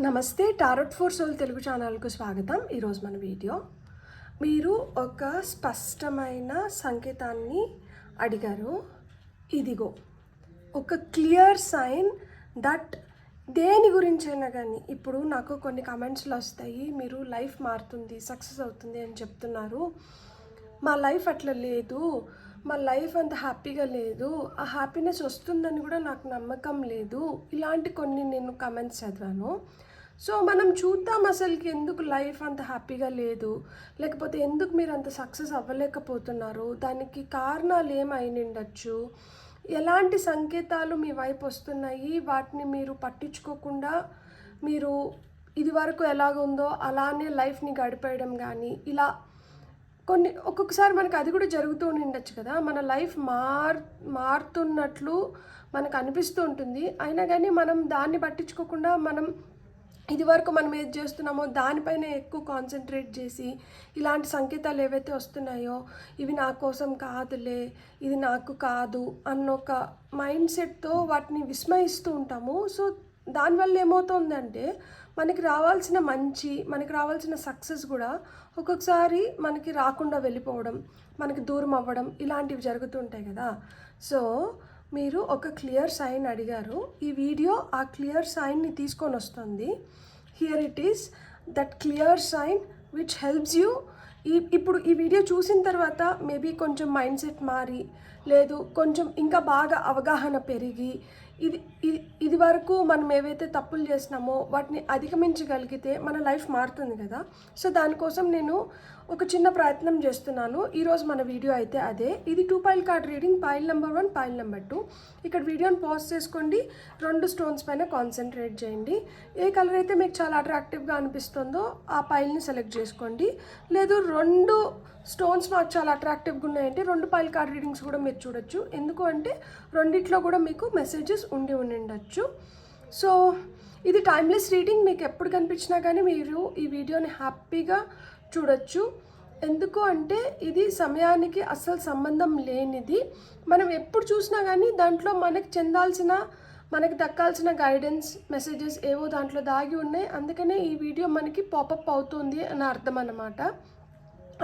నమస్తే, tarot four soul Telugu ఛానల్కు స్వాగతం. ఈరోజు మన వీడియో, మీరు ఒక స్పష్టమైన సంకేతాన్ని అడిగారు. ఇదిగో ఒక క్లియర్ సైన్ దట్ దేని గురించైనా కానీ, ఇప్పుడు నాకు కొన్ని కమెంట్స్లో వస్తాయి, మీరు లైఫ్ మారుతుంది, సక్సెస్ అవుతుంది అని చెప్తున్నారు. మా లైఫ్ అట్లా లేదు, మా లైఫ్ అంత హ్యాపీగా లేదు, ఆ హ్యాపీనెస్ వస్తుందని కూడా నాకు నమ్మకం లేదు. ఇలాంటి కొన్ని నేను కమెంట్స్ చదివాను. సో మనం చూద్దాం అసలుకి ఎందుకు లైఫ్ అంత హ్యాపీగా లేదు, లేకపోతే ఎందుకు మీరు అంత సక్సెస్ అవ్వలేకపోతున్నారు, దానికి కారణాలు ఏమై ఉండొచ్చు, ఎలాంటి సంకేతాలు మీ వైపు వస్తున్నాయి, వాటిని మీరు పట్టించుకోకుండా మీరు ఇది వరకు ఎలాగుందో అలానే లైఫ్ని గడిపేయడం కానీ, ఇలా కొన్ని ఒక్కొక్కసారి మనకు అది కూడా జరుగుతూ ఉండొచ్చు కదా. మన లైఫ్ మారుతున్నట్లు మనకు అనిపిస్తూ ఉంటుంది, అయినా కానీ మనం దాన్ని పట్టించుకోకుండా ఇది వరకు మనం ఏది చేస్తున్నామో దానిపైన ఎక్కువ కాన్సన్ట్రేట్ చేసి, ఇలాంటి సంకేతాలు ఏవైతే వస్తున్నాయో ఇవి నా కోసం కాదులే, ఇది నాకు కాదు అన్న ఒక మైండ్ సెట్తో వాటిని విస్మయిస్తూ ఉంటాము. సో దానివల్ల ఏమవుతుందంటే మనకి రావాల్సిన మనకి రావాల్సిన సక్సెస్ కూడా ఒక్కొక్కసారి మనకి రాకుండా వెళ్ళిపోవడం, మనకి దూరం అవ్వడం, ఇలాంటివి జరుగుతుంటాయి కదా. సో మీరు ఒక క్లియర్ సైన్ అడిగారు. ఈ వీడియో ఆ క్లియర్ సైన్ని తీసుకొని వస్తుంది. Here it is that clear sign which helps you. ఇప్పుడు ఈ వీడియో చూసిన తర్వాత మేబీ కొంచెం మైండ్ సెట్ మారి, లేదు కొంచెం ఇంకా బాగా అవగాహన పెరిగి, ఇది వరకు మనం ఏవైతే తప్పులు చేసినామో వాటిని అధిగమించగలిగితే మన లైఫ్ మారుతుంది కదా. సో దానికోసం నేను ఒక చిన్న ప్రయత్నం చేస్తున్నాను. ఈరోజు మన వీడియో అయితే అదే. ఇది 2 pile card reading, pile number 1, pile number 2. ఇక్కడ వీడియోని పాజ్ చేసుకోండి, 2 స్టోన్స్ పైన కాన్సన్ట్రేట్ చేయండి. ఏ కలర్ అయితే మీకు చాలా అట్రాక్టివ్గా అనిపిస్తుందో ఆ పైల్ని సెలెక్ట్ చేసుకోండి. లేదు 2 స్టోన్స్ మాకు చాలా అట్రాక్టివ్గా ఉన్నాయంటే 2 పైల్ కార్డ్ రీడింగ్స్ కూడా మీరు చూడొచ్చు. ఎందుకు అంటే రెండిట్లో కూడా మీకు మెసేజెస్ ఉండొచ్చు. సో ఇది టైమ్లెస్ రీడింగ్, మీకు ఎప్పుడు కనిపించినా కానీ మీరు ఈ వీడియోని హ్యాపీగా చూడొచ్చు. ఎందుకు అంటే ఇది సమయానికి అస్సలు సంబంధం లేనిది. మనం ఎప్పుడు చూసినా కానీ దాంట్లో మనకి దక్కాల్సిన గైడెన్స్ మెసేజెస్ ఏవో దాంట్లో దాగి ఉన్నాయి. అందుకనే ఈ వీడియో మనకి పాపప్ అవుతుంది అని అర్థం అన్నమాట.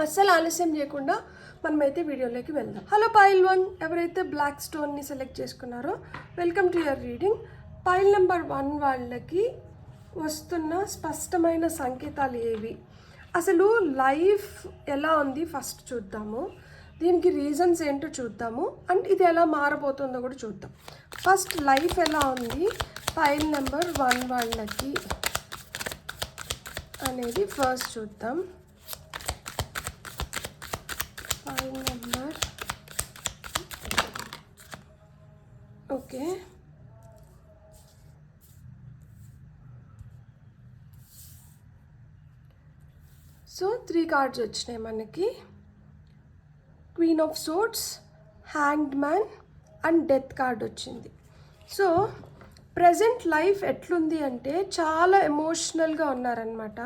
అస్సలు ఆలస్యం చేయకుండా మనమైతే వీడియోలోకి వెళ్దాం. హలో పైల్ 1, ఎవరైతే బ్లాక్ స్టోన్ని సెలెక్ట్ చేసుకున్నారో welcome to your reading. Pile number 1 వాళ్ళకి వస్తున్న స్పష్టమైన సంకేతాలు ఏవి, అసలు లైఫ్ ఎలా ఉంది ఫస్ట్ చూద్దాము, దీనికి రీజన్స్ ఏంటో చూద్దాము, అండ్ ఇది ఎలా మారబోతుందో కూడా చూద్దాం. ఫస్ట్ లైఫ్ ఎలా ఉంది పైల్ నెంబర్ 1 వాళ్ళకి అనేది ఫస్ట్ చూద్దాం. Pile number okay, so 3 cards వచ్చినాయి మనకి. Queen of swords, hanged man and death card వచ్చింది. సో ప్రజెంట్ లైఫ్ ఎట్లుంది అంటే చాలా ఎమోషనల్గా ఉన్నారనమాట.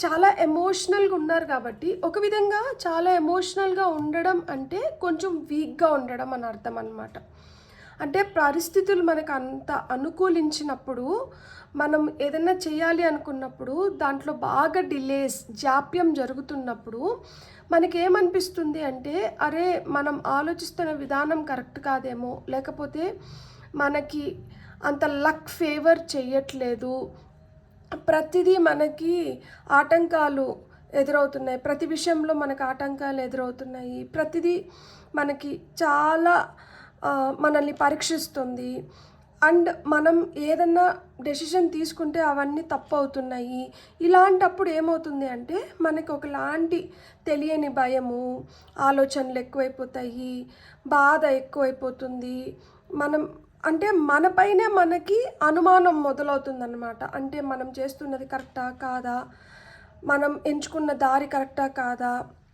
చాలా ఎమోషనల్గా ఉన్నారు కాబట్టి, ఒక విధంగా చాలా ఎమోషనల్గా ఉండడం అంటే కొంచెం వీక్గా ఉండడం అని అర్థం అన్నమాట. అంటే పరిస్థితులు మనకు అంత అనుకూలించినప్పుడు, మనం ఏదైనా చేయాలి అనుకున్నప్పుడు దాంట్లో బాగా డిలేస్, జాప్యం జరుగుతున్నప్పుడు మనకేమనిపిస్తుంది అంటే, అరే మనం ఆలోచిస్తున్న విధానం కరెక్ట్ కాదేమో, లేకపోతే మనకి అంత లక్ ఫేవర్ చెయ్యట్లేదు, ప్రతిదీ మనకి ఆటంకాలు ఎదురవుతున్నాయి, ప్రతి విషయంలో మనకు ఆటంకాలు ఎదురవుతున్నాయి, ప్రతిదీ మనకి చాలా మనల్ని పరీక్షిస్తుంది, అండ్ మనం ఏదన్నా డెసిషన్ తీసుకుంటే అవన్నీ తప్పు అవుతున్నాయి. ఇలాంటప్పుడు ఏమవుతుంది అంటే మనకి ఒకలాంటి తెలియని భయము, ఆలోచనలు ఎక్కువైపోతాయి, బాధ ఎక్కువైపోతుంది. మనపైనే మనకి అనుమానం మొదలవుతుందన్నమాట. అంటే మనం చేస్తున్నది కరెక్టా కాదా, మనం ఎంచుకున్న దారి కరెక్టా కాదా,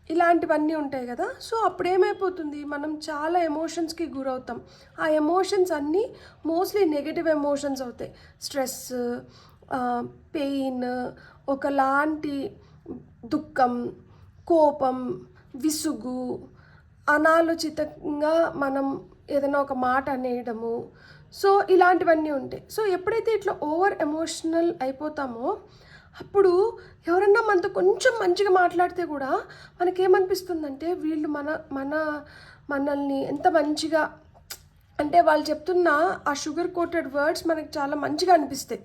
ఇలాంటివన్నీ ఉంటాయి కదా. సో అప్పుడు ఏమైపోతుంది, మనం చాలా ఎమోషన్స్కి గురవుతాం. ఆ ఎమోషన్స్ అన్నీ మోస్ట్లీ నెగటివ్ ఎమోషన్స్ అవుతాయి. స్ట్రెస్, పెయిన్, ఒకలాంటి దుఃఖం, కోపం, విసుగు, అనాలోచితంగా మనం ఏదైనా ఒక మాట అనేయడము. సో ఇలాంటివన్నీ ఉంటాయి. సో ఎప్పుడైతే ఇట్లా ఓవర్ ఎమోషనల్ అయిపోతామో అప్పుడు ఎవరన్నా మనతో కొంచెం మంచిగా మాట్లాడితే కూడా మనకేమనిపిస్తుందంటే వీళ్ళు మనల్ని ఎంత మంచిగా, అంటే వాళ్ళు చెప్తున్న ఆ షుగర్ కోటెడ్ వర్డ్స్ మనకి చాలా మంచిగా అనిపిస్తాయి.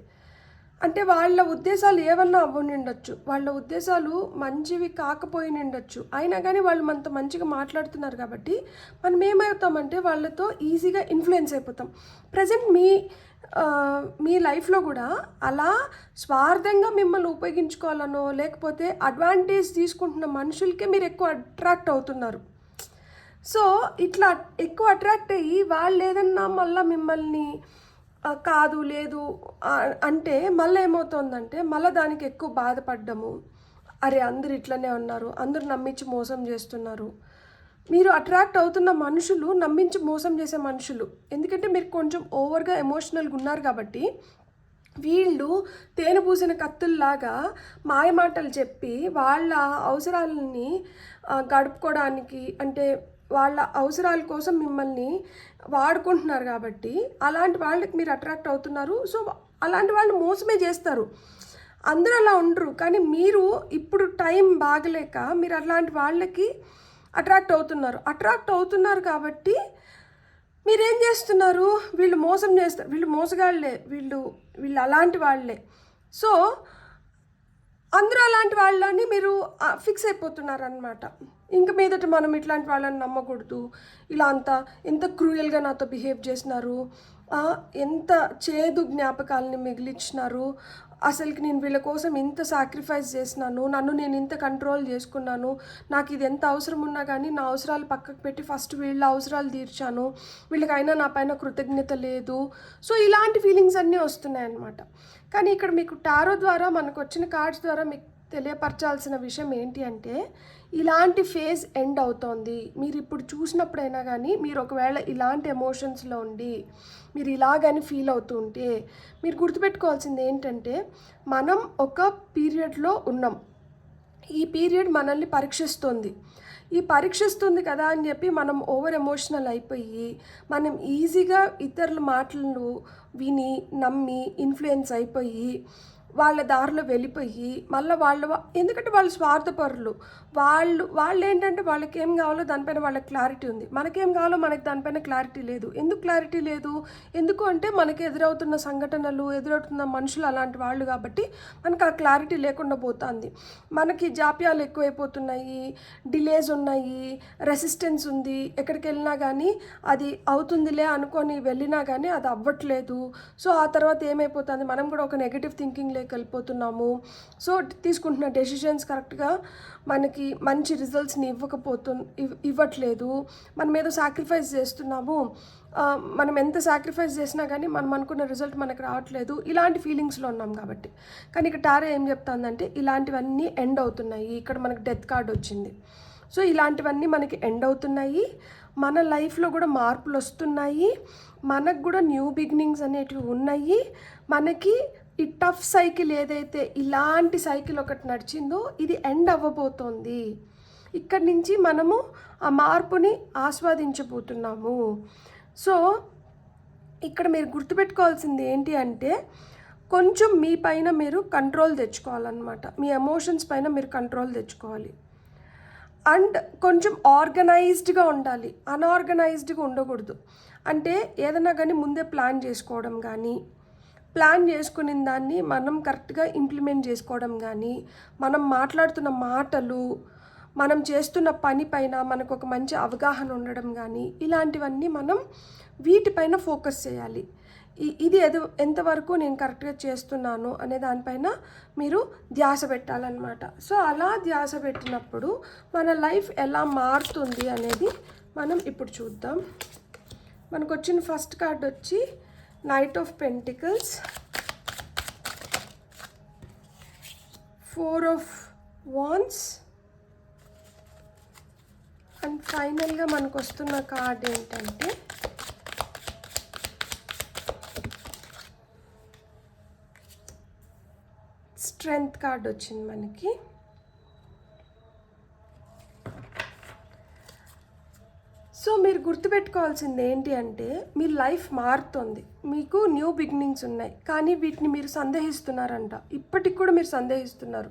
అంటే వాళ్ళ ఉద్దేశాలు ఏమన్నా అవ్వనిండొచ్చు, వాళ్ళ ఉద్దేశాలు మంచివి కాకపోయినిండొచ్చు, అయినా కానీ వాళ్ళు మనతో మంచిగా మాట్లాడుతున్నారు కాబట్టి మనం ఏమవుతామంటే వాళ్ళతో ఈజీగా ఇన్ఫ్లుయెన్స్ అయిపోతాం. ప్రజెంట్ మీ లైఫ్లో కూడా అలా స్వార్థంగా మిమ్మల్ని ఉపయోగించుకోవాలనో లేకపోతే అడ్వాంటేజ్ తీసుకుంటున్న మనుషులకే మీరు ఎక్కువ అట్రాక్ట్ అవుతున్నారు. సో ఇట్లా ఎక్కువ అట్రాక్ట్ అయ్యి వాళ్ళు ఏదన్నా మళ్ళీ మిమ్మల్ని కాదు లేదు అంటే మళ్ళీ ఏమవుతుందంటే మళ్ళీ దానికి ఎక్కువ బాధపడ్డము, అరే అందరు ఇట్లనే ఉన్నారు, అందరూ నమ్మించి మోసం చేస్తున్నారు. మీరు అట్రాక్ట్ అవుతున్న మనుషులు నమ్మించి మోసం చేసే మనుషులు, ఎందుకంటే మీరు కొంచెం ఓవర్గా ఎమోషనల్గా ఉన్నారు కాబట్టి వీళ్ళు తేనె పూసిన కత్తుల్లాగా మాయమాటలు చెప్పి వాళ్ళ అవసరాలని గడుపుకోవడానికి, అంటే వాళ్ళ అవసరాల కోసం మిమ్మల్ని వాడుకుంటున్నారు కాబట్టి అలాంటి వాళ్ళకి మీరు అట్రాక్ట్ అవుతున్నారు. సో అలాంటి వాళ్ళు మోసమే చేస్తారు. అందరూ అలా ఉండరు, కానీ మీరు ఇప్పుడు టైం బాగలేక మీరు అలాంటి వాళ్ళకి అట్రాక్ట్ అవుతున్నారు కాబట్టి మీరేం చేస్తున్నారు, వీళ్ళు మోసం చేస్తారు, వీళ్ళు మోసగాళ్ళే, వీళ్ళు అలాంటి వాళ్ళే. సో అందరూ అలాంటి వాళ్ళని మీరు ఫిక్స్ అయిపోతున్నారు అనమాట. ఇంక మీదట మనం ఇట్లాంటి వాళ్ళని నమ్మకూడదు, ఇలా అంతా ఎంత క్రూయల్గా నాతో బిహేవ్ చేసినారు, ఎంత చేదు జ్ఞాపకాలని మిగిలిచ్చినారు, అసలుకి నేను వీళ్ళ కోసం ఇంత సాక్రిఫైస్ చేసినాను, నన్ను నేను ఇంత కంట్రోల్ చేసుకున్నాను, నాకు ఇది ఎంత అవసరం ఉన్నా కానీ నా అవసరాలు పక్కకు పెట్టి ఫస్ట్ వీళ్ళ అవసరాలు తీర్చాను, వీళ్ళకైనా నా పైన కృతజ్ఞత లేదు. సో ఇలాంటి ఫీలింగ్స్ అన్నీ వస్తున్నాయి అన్నమాట. కానీ ఇక్కడ మీకు టారో ద్వారా మనకు వచ్చిన కార్డ్స్ ద్వారా మీకు తెలియపరచాల్సిన విషయం ఏంటి అంటే, ఇలాంటి ఫేజ్ ఎండ్ అవుతోంది. మీరు ఇప్పుడు చూసినప్పుడైనా కానీ మీరు ఒకవేళ ఇలాంటి ఎమోషన్స్లో ఉండి మీరు ఇలాగని ఫీల్ అవుతూ ఉంటే మీరు గుర్తుపెట్టుకోవాల్సింది ఏంటంటే, మనం ఒక పీరియడ్లో ఉన్నాం, ఈ పీరియడ్ మనల్ని పరీక్షిస్తుంది కదా అని చెప్పి మనం ఓవర్ ఎమోషనల్ అయిపోయి మనం ఈజీగా ఇతరుల మాటలను విని నమ్మి ఇన్ఫ్లుయెన్స్ అయిపోయి వాళ్ళ దారిలో వెళ్ళిపోయి మళ్ళీ ఎందుకంటే వాళ్ళు స్వార్థపరులు, వాళ్ళు ఏంటంటే వాళ్ళకి ఏం కావాలో దానిపైన వాళ్ళకి క్లారిటీ ఉంది, మనకేం కావాలో మనకి దానిపైన క్లారిటీ లేదు. ఎందుకు క్లారిటీ లేదు? ఎందుకు అంటే మనకి ఎదురవుతున్న సంఘటనలు, ఎదురవుతున్న మనుషులు అలాంటి వాళ్ళు కాబట్టి మనకు ఆ క్లారిటీ లేకుండా పోతుంది. మనకి జాప్యాలు ఎక్కువైపోతున్నాయి, డిలేస్ ఉన్నాయి, రెసిస్టెన్స్ ఉంది, ఎక్కడికి వెళ్ళినా కానీ అది అవుతుందిలే అనుకొని వెళ్ళినా కానీ అది అవ్వట్లేదు. సో ఆ తర్వాత ఏమైపోతుంది, మనం కూడా ఒక నెగిటివ్ థింకింగ్ వెళ్ళిపోతున్నాము. సో తీసుకుంటున్న డెసిషన్స్ కరెక్ట్గా మనకి మంచి రిజల్ట్స్ని ఇవ్వట్లేదు. మనం ఏదో సాక్రిఫైస్ చేస్తున్నాము, మనం ఎంత సాక్రిఫైస్ చేసినా కానీ మనం అనుకున్న రిజల్ట్ మనకు రావట్లేదు, ఇలాంటి ఫీలింగ్స్లో ఉన్నాం కాబట్టి. కానీ ఇక్కడ టారో ఏం చెప్తుందంటే ఇలాంటివన్నీ ఎండ్ అవుతున్నాయి. ఇక్కడ మనకి డెత్ కార్డ్ వచ్చింది. సో ఇలాంటివన్నీ మనకి ఎండ్ అవుతున్నాయి, మన లైఫ్లో కూడా మార్పులు వస్తున్నాయి, మనకు కూడా న్యూ బిగినింగ్స్ అనేటివి ఉన్నాయి. మనకి ఈ టఫ్ సైకిల్ ఏదైతే ఇలాంటి సైకిల్ ఒకటి నడిచిందో ఇది ఎండ్ అవ్వబోతోంది. ఇక్కడి నుంచి మనము ఆ మార్పుని ఆస్వాదించబోతున్నాము. సో ఇక్కడ మీరు గుర్తుపెట్టుకోవాల్సింది ఏంటి అంటే, కొంచెం మీ పైన మీరు కంట్రోల్ తెచ్చుకోవాలన్నమాట. మీ ఎమోషన్స్ పైన మీరు కంట్రోల్ తెచ్చుకోవాలి. అండ్ కొంచెం ఆర్గనైజ్డ్గా ఉండాలి, అన్ఆర్గనైజ్డ్గా ఉండకూడదు. అంటే ఏదైనా కానీ ముందే ప్లాన్ చేసుకోవడం కానీ, ప్లాన్ చేసుకున్న దాన్ని మనం కరెక్ట్గా ఇంప్లిమెంట్ చేసుకోవడం కానీ, మనం మాట్లాడుతున్న మాటలు, మనం చేస్తున్న పని పైన మనకు ఒక మంచి అవగాహన ఉండడం కానీ, ఇలాంటివన్నీ మనం వీటిపైన ఫోకస్ చేయాలి. ఇది ఎంతవరకు నేను కరెక్ట్గా చేస్తున్నాను అనే దానిపైన మీరు ధ్యాస పెట్టాలన్నమాట. సో అలా ధ్యాస పెట్టినప్పుడు మన లైఫ్ ఎలా మారుతుంది అనేది మనం ఇప్పుడు చూద్దాం. మనకు వచ్చిన ఫస్ట్ కార్డ్ వచ్చి knight of pentacles, 4 of wands, and ఫైనల్గా మనకు వస్తున్న కార్డ్ ఏంటంటే స్ట్రెంగ్త్ కార్డ్ వచ్చింది మనకి. సో సో మీరు గుర్తుపెట్టుకోవాల్సింది ఏంటి అంటే మీ లైఫ్ మారుతుంది, మీకు న్యూ బిగినింగ్స్ ఉన్నాయి, కానీ వీటిని మీరు సందేహిస్తున్నారంట. ఇప్పటికి కూడా మీరు సందేహిస్తున్నారు.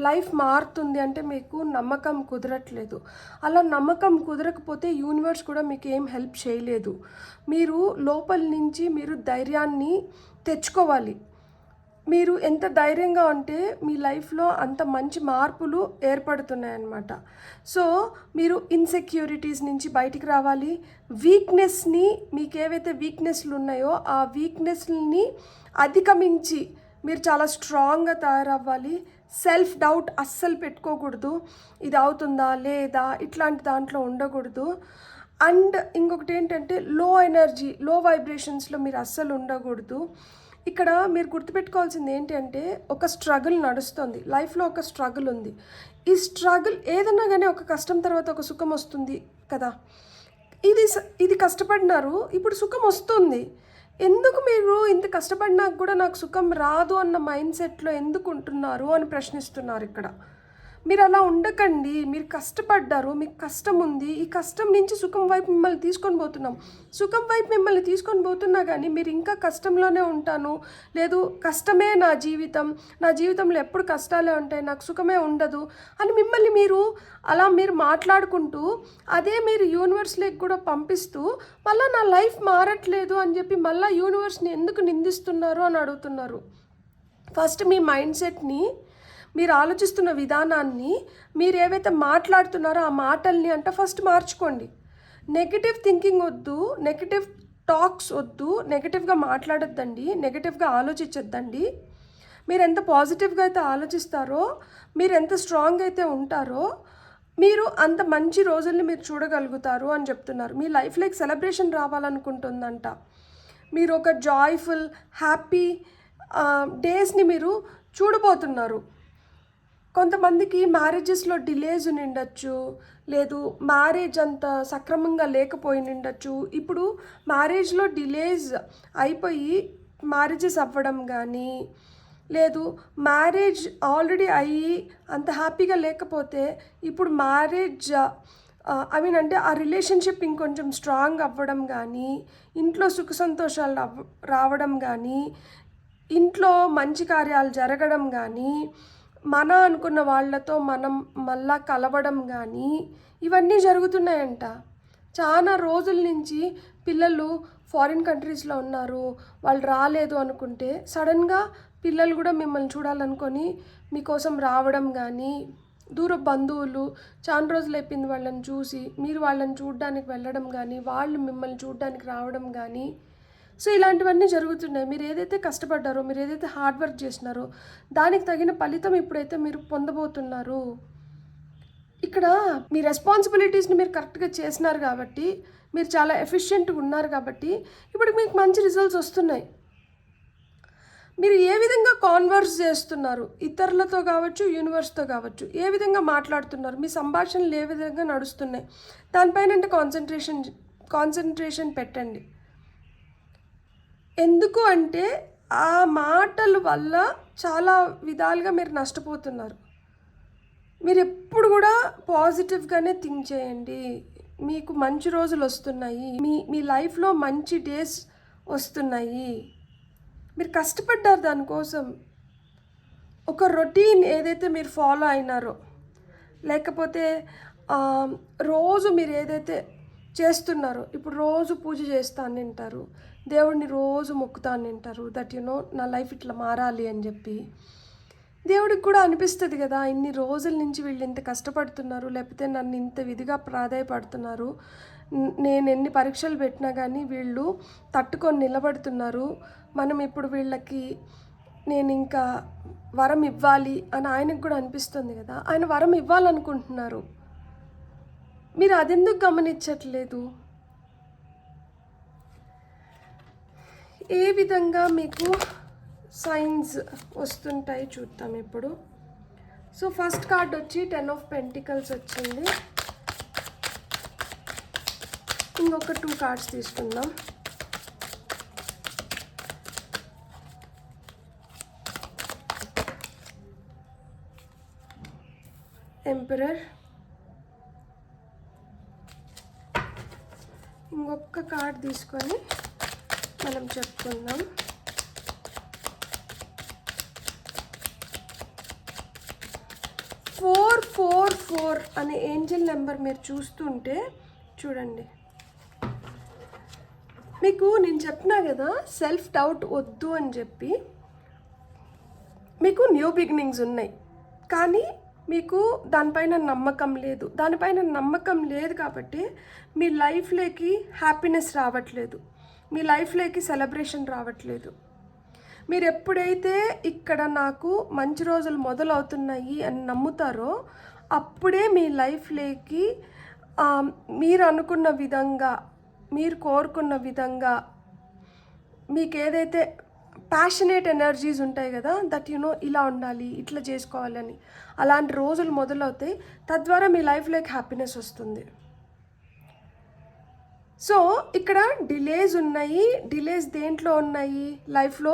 లైఫ్ మారుతుంది అంటే మీకు నమ్మకం కుదరట్లేదు. అలా నమ్మకం కుదరకపోతే యూనివర్స్ కూడా మీకు ఏం హెల్ప్ చేయలేదు. మీరు లోపల నుంచి మీరు ధైర్యాన్ని తెచ్చుకోవాలి. మీరు ఎంత ధైర్యంగా ఉంటే మీ లైఫ్లో అంత మంచి మార్పులు ఏర్పడుతున్నాయన్నమాట. సో మీరు ఇన్సెక్యూరిటీస్ నుంచి బయటికి రావాలి. వీక్నెస్ని, మీకు ఏవైతే వీక్నెస్లు ఉన్నాయో ఆ వీక్నెస్ని అధిగమించి మీరు చాలా స్ట్రాంగ్గా తయారవ్వాలి. సెల్ఫ్ డౌట్ అస్సలు పెట్టుకోకూడదు. ఇది అవుతుందా లేదా ఇట్లాంటి దాంట్లో ఉండకూడదు. అండ్ ఇంకొకటి ఏంటంటే లో ఎనర్జీ, లో వైబ్రేషన్స్లో మీరు అస్సలు ఉండకూడదు. ఇక్కడ మీరు గుర్తుపెట్టుకోవాల్సింది ఏంటి అంటే ఒక స్ట్రగుల్ నడుస్తుంది, లైఫ్లో ఒక స్ట్రగుల్ ఉంది. ఈ స్ట్రగుల్ ఏదన్నా కానీ ఒక కష్టం తర్వాత ఒక సుఖం వస్తుంది కదా. ఇది కష్టపడినారు, ఇప్పుడు సుఖం వస్తుంది. ఎందుకు మీరు ఇంత కష్టపడినా కూడా నాకు సుఖం రాదు అన్న మైండ్ సెట్లో ఎందుకు ఉంటున్నారు అని ప్రశ్నిస్తున్నారు ఇక్కడ. మీరు అలా ఉండకండి. మీరు కష్టపడ్డారు, మీకు కష్టం ఉంది. ఈ కష్టం నుంచి సుఖం వైపు మిమ్మల్ని తీసుకొని పోతున్నాం. సుఖం వైపు మిమ్మల్ని తీసుకొని పోతున్నా కానీ మీరు ఇంకా కష్టంలోనే ఉంటాను, లేదు కష్టమే నా జీవితం, నా జీవితంలో ఎప్పుడు కష్టాలే ఉంటాయి, నాకు సుఖమే ఉండదు అని మిమ్మల్ని మీరు మాట్లాడుకుంటూ అదే మీరు యూనివర్స్లోకి కూడా పంపిస్తూ మళ్ళీ నా లైఫ్ మారట్లేదు అని చెప్పి మళ్ళీ యూనివర్స్ని ఎందుకు నిందిస్తున్నారు అని అడుగుతున్నారు. ఫస్ట్ మీ మైండ్ సెట్ని, మీరు ఆలోచిస్తున్న విధానాన్ని, మీరు ఏవైతే మాట్లాడుతున్నారో ఆ మాటల్ని ఫస్ట్ మార్చుకోండి. నెగిటివ్ థింకింగ్ వద్దు, నెగిటివ్ టాక్స్ వద్దు, నెగిటివ్గా మాట్లాడొద్దండి, నెగిటివ్గా ఆలోచించొద్దండి. మీరు ఎంత పాజిటివ్గా అయితే ఆలోచిస్తారో, మీరు ఎంత స్ట్రాంగ్ అయితే ఉంటారో, మీరు అంత మంచి రోజుల్ని మీరు చూడగలుగుతారు అని చెప్తున్నారు. మీ లైఫ్లోకి సెలబ్రేషన్ రావాలనుకుంటుందంట. మీరు ఒక జాయ్ఫుల్, హ్యాపీ డేస్ని మీరు చూడబోతున్నారు. కొంతమందికి మ్యారేజెస్లో డిలేస్ ఉండొచ్చు, లేదు మ్యారేజ్ అంత సక్రమంగా లేకపోయి ఉండొచ్చు. ఇప్పుడు మ్యారేజ్లో డిలేస్ అయిపోయి మ్యారేజెస్ అవ్వడం కానీ, లేదు మ్యారేజ్ ఆల్రెడీ అయ్యి అంత హ్యాపీగా లేకపోతే ఇప్పుడు మ్యారేజ్ అంటే ఆ రిలేషన్షిప్ ఇంకొంచెం స్ట్రాంగ్ అవ్వడం కానీ, ఇంట్లో సుఖ సంతోషాలు రావడం కానీ, ఇంట్లో మంచి కార్యాలు జరగడం కానీ, మన అనుకున్న వాళ్ళతో మనం మళ్ళా కలవడం కానీ ఇవన్నీ జరుగుతున్నాయంట. చాలా రోజుల నుంచి పిల్లలు ఫారిన్ కంట్రీస్లో ఉన్నారు, వాళ్ళు రాలేదు అనుకుంటే సడన్గా పిల్లలు కూడా మిమ్మల్ని చూడాలనుకొని మీకోసం రావడం కానీ, దూర బంధువులు చాలా రోజులు అయిపోయింది వాళ్ళని చూసి మీరు వాళ్ళని చూడడానికి వెళ్ళడం కానీ, వాళ్ళు మిమ్మల్ని చూడడానికి రావడం కానీ, సో ఇలాంటివన్నీ జరుగుతున్నాయి. మీరు ఏదైతే కష్టపడ్డారో, మీరు ఏదైతే హార్డ్ వర్క్ చేసినారో దానికి తగిన ఫలితం ఇప్పుడైతే మీరు పొందబోతున్నారు. ఇక్కడ మీ రెస్పాన్సిబిలిటీస్ని మీరు కరెక్ట్గా చేసినారు కాబట్టి, మీరు చాలా ఎఫిషియెంట్గా ఉన్నారు కాబట్టి ఇప్పుడు మీకు మంచి రిజల్ట్స్ వస్తున్నాయి. మీరు ఏ విధంగా కాన్వర్స్ చేస్తున్నారు, ఇతరులతో కావచ్చు, యూనివర్స్తో కావచ్చు, ఏ విధంగా మాట్లాడుతున్నారు, మీ సంభాషణలు ఏ విధంగా నడుస్తున్నాయి, దానిపైన కాన్సన్ట్రేషన్ పెట్టండి. ఎందుకు అంటే ఆ మాటల వల్ల చాలా విధాలుగా మీరు నష్టపోతున్నారు. మీరు ఎప్పుడు కూడా పాజిటివ్గానే థింక్ చేయండి. మీకు మంచి రోజులు వస్తున్నాయి, మీ లైఫ్లో మంచి డేస్ వస్తున్నాయి. మీరు కష్టపడ్డారు దానికోసం. ఒక రొటీన్ ఏదైతే మీరు ఫాలో అయినారో, లేకపోతే రోజు మీరు ఏదైతే చేస్తున్నారో, ఇప్పుడు రోజు పూజ చేస్తాను తింటారు, దేవుడిని రోజు మొక్కుతాను తింటారు, దట్ నా లైఫ్ ఇట్లా మారాలి అని చెప్పి దేవుడికి కూడా అనిపిస్తుంది కదా, ఇన్ని రోజుల నుంచి వీళ్ళు ఇంత కష్టపడుతున్నారు, లేకపోతే నన్ను ఇంత విధిగా ప్రాధాయపడుతున్నారు, నేను ఎన్ని పరీక్షలు పెట్టినా కానీ వీళ్ళు తట్టుకొని నిలబడుతున్నారు, మనం ఇప్పుడు వీళ్ళకి నేను ఇంకా వరం ఇవ్వాలి అని ఆయనకు కూడా అనిపిస్తుంది కదా. ఆయన వరం ఇవ్వాలనుకుంటున్నారు, మీరు అదెందుకు గమనించట్లేదు? ఏ విధంగా మీకు సైన్స్ వస్తుంటాయి చూద్దాం ఇప్పుడు. సో ఫస్ట్ కార్డ్ వచ్చి 10 of Pentacles వచ్చింది. ఇంకొక 2 కార్డ్స్ తీసుకుందాం. ఎంపరర్, ఇంకొక కార్డ్ తీసుకొని మనం చెప్పుకుందాం. 444 అనే ఏంజల్ నెంబర్ మీరు చూస్తుంటే చూడండి, మీకు నేను చెప్పినా కదా సెల్ఫ్ డౌట్ వద్దు అని చెప్పి. మీకు న్యూ బిగినింగ్స్ ఉన్నాయి, కానీ మీకు దానిపైన నమ్మకం లేదు కాబట్టి మీ లైఫ్లోకి హ్యాపీనెస్ రావట్లేదు, మీ లైఫ్లోకి సెలబ్రేషన్ రావట్లేదు. మీరు ఎప్పుడైతే ఇక్కడ నాకు మంచి రోజులు మొదలవుతున్నాయి అని నమ్ముతారో అప్పుడే మీ లైఫ్లోకి మీరు అనుకున్న విధంగా, మీరు కోరుకున్న విధంగా, మీకు ఏదైతే ప్యాషనేట్ ఎనర్జీస్ ఉంటాయి కదా, దట్ ఇలా ఉండాలి, ఇట్లా చేసుకోవాలని, అలాంటి రోజులు మొదలవుతాయి. తద్వారా మీ లైఫ్లోకి హ్యాపీనెస్ వస్తుంది. సో ఇక్కడ డిలేస్ దేంట్లో ఉన్నాయి? లైఫ్లో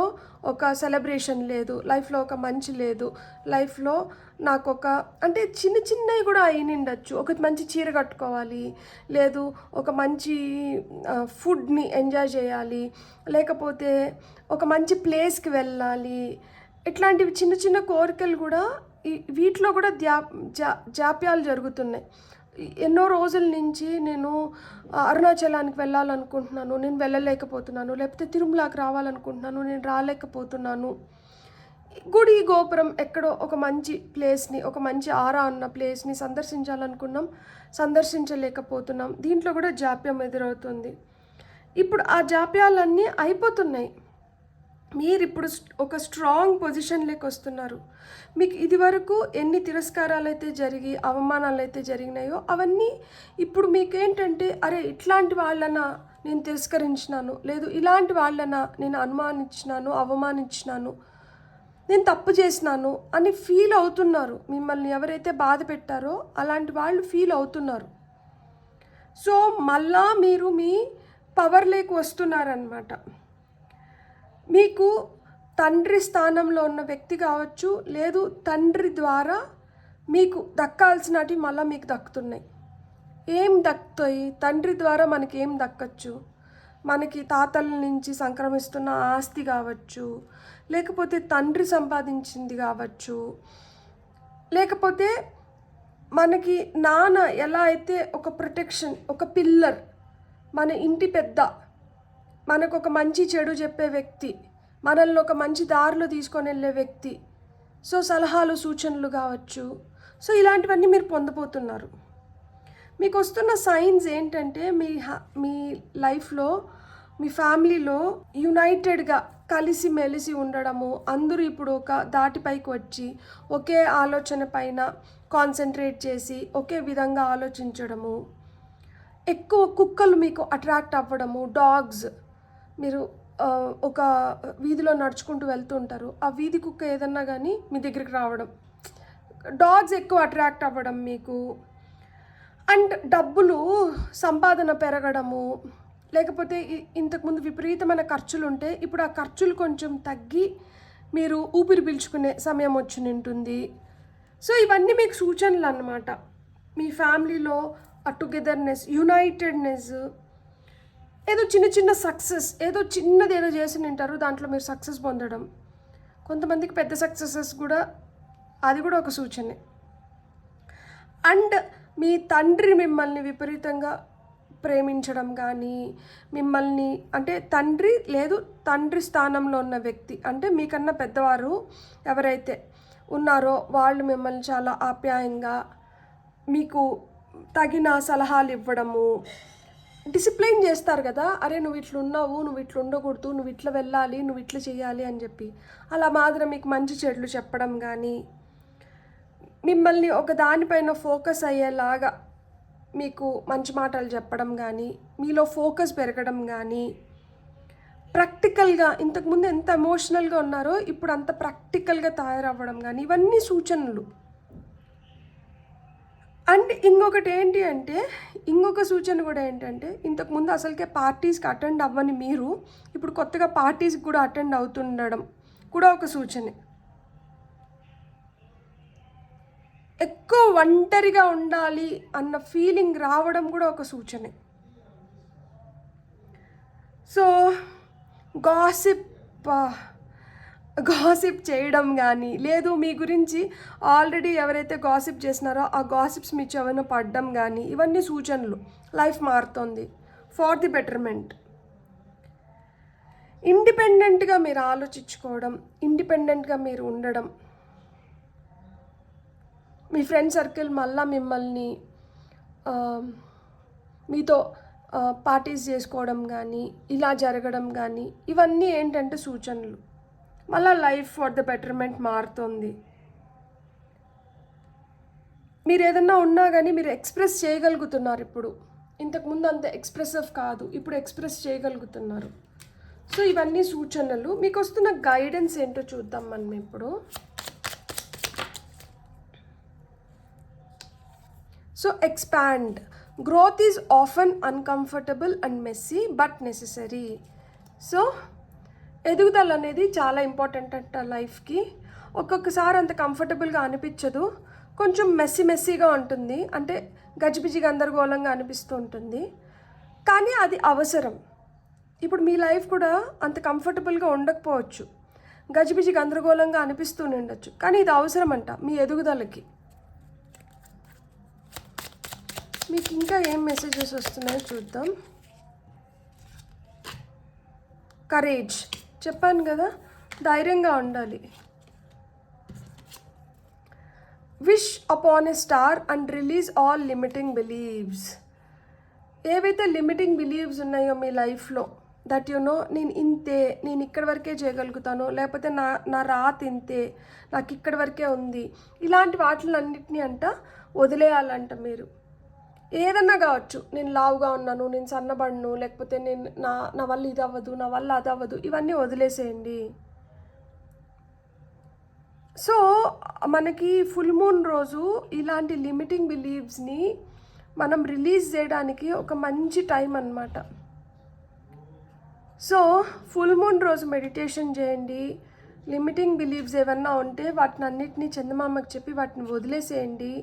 ఒక సెలబ్రేషన్ లేదు, లైఫ్లో ఒక మంచి లేదు, లైఫ్లో నాకు అంటే చిన్నవి కూడా అయినిండొచ్చు. ఒక మంచి చీర కట్టుకోవాలి, లేదు ఒక మంచి ఫుడ్ని ఎంజాయ్ చేయాలి, లేకపోతే ఒక మంచి ప్లేస్కి వెళ్ళాలి. ఇట్లాంటివి చిన్న కోరికలు కూడా వీటిలో కూడా జాప్యాలు జరుగుతున్నాయి. ఎన్నో రోజుల నుంచి నేను అరుణాచలానికి వెళ్ళాలనుకుంటున్నాను, నేను వెళ్ళలేకపోతున్నాను, లేకపోతే తిరుమలకి రావాలనుకుంటున్నాను, నేను రాలేకపోతున్నాను. గుడి గోపురం ఎక్కడో ఒక మంచి ప్లేస్ని, ఒక మంచి ఆరా ఉన్న ప్లేస్ని సందర్శించలేకపోతున్నాం. దీంట్లో కూడా జాప్యం ఎదురవుతుంది. ఇప్పుడు ఆ జాప్యాలన్నీ అయిపోతున్నాయి. మీరు ఇప్పుడు ఒక స్ట్రాంగ్ పొజిషన్లోకి వస్తున్నారు. మీకు ఇదివరకు ఎన్ని తిరస్కారాలు అయితే అవమానాలు అయితే జరిగినాయో అవన్నీ ఇప్పుడు మీకేంటంటే, అరే ఇట్లాంటి వాళ్ళన నేను తిరస్కరించినాను, లేదు ఇలాంటి వాళ్ళన నేను అవమానించినాను, నేను తప్పు చేసినాను అని ఫీల్ అవుతున్నారు. మిమ్మల్ని ఎవరైతే బాధ పెట్టారో అలాంటి వాళ్ళు ఫీల్ అవుతున్నారు. సో మళ్ళా మీరు మీ పవర్లోకి వస్తున్నారనమాట. మీకు తండ్రి స్థానంలో ఉన్న వ్యక్తి కావచ్చు, లేదు తండ్రి ద్వారా మీకు దక్కాల్సినవి మళ్ళీ మీకు దక్కుతున్నాయి. ఏం దక్కుతాయి? తండ్రి ద్వారా మనకి ఏం దక్కచ్చు? మనకి తాతల నుంచి సంక్రమిస్తున్న ఆస్తి కావచ్చు, లేకపోతే తండ్రి సంపాదించింది కావచ్చు, లేకపోతే మనకి నాన్న ఎలా అయితే ఒక ప్రొటెక్షన్, ఒక పిల్లర్, మన ఇంటి పెద్ద, మనకు ఒక మంచి చెడు చెప్పే వ్యక్తి, మనల్ని ఒక మంచి దారిలో తీసుకొని వెళ్ళే వ్యక్తి, సో సలహాలు సూచనలు కావచ్చు. సో ఇలాంటివన్నీ మీరు పొందబోతున్నారు. మీకు వస్తున్న సైన్స్ ఏంటంటే, మీ లైఫ్లో మీ ఫ్యామిలీలో యునైటెడ్గా కలిసిమెలిసి ఉండడము, అందరూ ఇప్పుడు ఒక దాటిపైకి వచ్చి ఒకే ఆలోచన పైన కాన్సన్ట్రేట్ చేసి ఒకే విధంగా ఆలోచించడము, ఎక్కువ కుక్కలు మీకు అట్రాక్ట్ అవ్వడము, డాగ్స్, మీరు ఒక వీధిలో నడుచుకుంటూ వెళ్తూ ఉంటారు, ఆ వీధి కుక్క ఏదన్నా కానీ మీ దగ్గరికి రావడం, డాగ్స్ ఎక్కువ అట్రాక్ట్ అవ్వడం మీకు, అండ్ డబ్బులు సంపాదన పెరగడము, లేకపోతే ఇంతకుముందు విపరీతమైన ఖర్చులు ఉంటే ఇప్పుడు ఆ ఖర్చులు కొంచెం తగ్గి మీరు ఊపిరి పీల్చుకునే సమయం వచ్చి ఉంటుంది. సో ఇవన్నీ మీకు సూచనలు అన్నమాట. మీ ఫ్యామిలీలో ఆ టుగెదర్నెస్, యునైటెడ్నెస్, ఏదో చిన్న సక్సెస్, ఏదో చిన్నది ఏదో చేసి ఉంటారు, దాంట్లో మీరు సక్సెస్ పొందడం, కొంతమందికి పెద్ద సక్సెసెస్ కూడా, అది కూడా ఒక సూచనే. అండ్ మీ తండ్రి మిమ్మల్ని విపరీతంగా ప్రేమించడం కానీ, మిమ్మల్ని అంటే తండ్రి స్థానంలో ఉన్న వ్యక్తి, అంటే మీకన్నా పెద్దవారు ఎవరైతే ఉన్నారో వాళ్ళు మిమ్మల్ని చాలా ఆప్యాయంగా మీకు తగిన సలహాలు ఇవ్వడము, డిసిప్లైన్ చేస్తారు కదా, అరే నువ్వు ఇట్లా ఉన్నావు, నువ్వు ఇట్లా ఉండకూడదు, నువ్వు ఇట్లా వెళ్ళాలి, నువ్వు ఇట్లా చేయాలి అని చెప్పి, అలా మాత్రం మీకు మంచి చెడులు చెప్పడం కానీ, మిమ్మల్ని ఒక దానిపైన ఫోకస్ అయ్యేలాగా మీకు మంచి మాటలు చెప్పడం కానీ, మీలో ఫోకస్ పెరగడం కానీ, ప్రాక్టికల్గా ఇంతకుముందు ఎంత ఎమోషనల్గా ఉన్నారో ఇప్పుడు అంత ప్రాక్టికల్గా తయారవ్వడం కానీ, ఇవన్నీ సూచనలు. అండ్ ఇంకొక సూచన కూడా ఏంటంటే, ఇంతకుముందు అసలుకే పార్టీస్కి అటెండ్ అవ్వని మీరు ఇప్పుడు కొత్తగా పార్టీస్కి కూడా అటెండ్ అవుతుండడం కూడా ఒక సూచనే. ఎక్కువ ఒంటరిగా ఉండాలి అన్న ఫీలింగ్ రావడం కూడా ఒక సూచనే. సో గాసిప్ చేయడం కానీ, లేదు మీ గురించి ఆల్రెడీ ఎవరైతే గాసిప్ చేసినారో ఆ గాసిప్స్ మీ చెవిన పడడం కానీ, ఇవన్నీ సూచనలు. లైఫ్ మారుతుంది ఫార్ ది బెటర్మెంట్. ఇండిపెండెంట్గా మీరు ఆలోచించుకోవడం, ఇండిపెండెంట్గా మీరు ఉండడం, మీ ఫ్రెండ్ సర్కిల్ మళ్ళీ మిమ్మల్ని మీతో పార్టీస్ చేసుకోవడం కానీ, ఇలా జరగడం కానీ, ఇవన్నీ ఏంటంటే సూచనలు. మళ్ళీ లైఫ్ ఫర్ ద బెటర్మెంట్ మారుతుంది. మీరు ఏదన్నా ఉన్నా కానీ మీరు ఎక్స్ప్రెస్ చేయగలుగుతున్నారు ఇప్పుడు. ఇంతకుముందు అంత ఎక్స్ప్రెసివ్ కాదు, ఇప్పుడు ఎక్స్ప్రెస్ చేయగలుగుతున్నారు. సో ఇవన్నీ సూచనలు. మీకు వస్తున్న గైడెన్స్ ఏంటో చూద్దాం మనం ఇప్పుడు. So expand. Growth is often uncomfortable and messy but necessary. So ఎదుగుదల అనేది చాలా ఇంపార్టెంట్ అంట లైఫ్కి. ఒక్కొక్కసారి అంత కంఫర్టబుల్గా అనిపించదు, కొంచెం మెస్సీగా ఉంటుంది, అంటే గజిబిజి గందరగోళంగా అనిపిస్తూ ఉంటుంది, కానీ అది అవసరం. ఇప్పుడు మీ లైఫ్ కూడా అంత కంఫర్టబుల్గా ఉండకపోవచ్చు, గజిబిజి గందరగోళంగా అనిపిస్తూనే ఉండొచ్చు, కానీ ఇది అవసరం అంట మీ ఎదుగుదలకి. మీకు ఇంకా ఏం మెసేజెస్ వస్తున్నాయో చూద్దాం. కరేజ్ చెప్పాను కదా, ధైర్యంగా ఉండాలి. Wish upon a star and release all limiting believes. ఏవైతే లిమిటింగ్ బిలీవ్స్ ఉన్నాయో మీ లైఫ్లో, దట్ యు నో నేను ఇంతే, నేను ఇక్కడి వరకే చేయగలుగుతాను, లేకపోతే నా రాత ఇంతే, నాకు ఇక్కడి వరకే ఉంది, ఇలాంటి వాటిలన్నింటినీ అంట వదిలేయాలంట మీరు. ఏదన్నా కావచ్చు, నేను లావుగా ఉన్నాను, నేను సన్నబడను, లేకపోతే నేను నా వల్ల ఇది అవ్వదు, నా వల్ల అది అవ్వదు, ఇవన్నీ వదిలేసేయండి. సో మనకి ఫుల్ మూన్ రోజు ఇలాంటి లిమిటింగ్ బిలీవ్స్ని మనం రిలీజ్ చేయడానికి ఒక మంచి టైం అన్నమాట. సో ఫుల్ మూన్ రోజు మెడిటేషన్ చేయండి. లిమిటింగ్ బిలీవ్స్ ఏమన్నా ఉంటే వాటిని అన్నిటినీ చందమామకి చెప్పి వాటిని వదిలేసేయండి.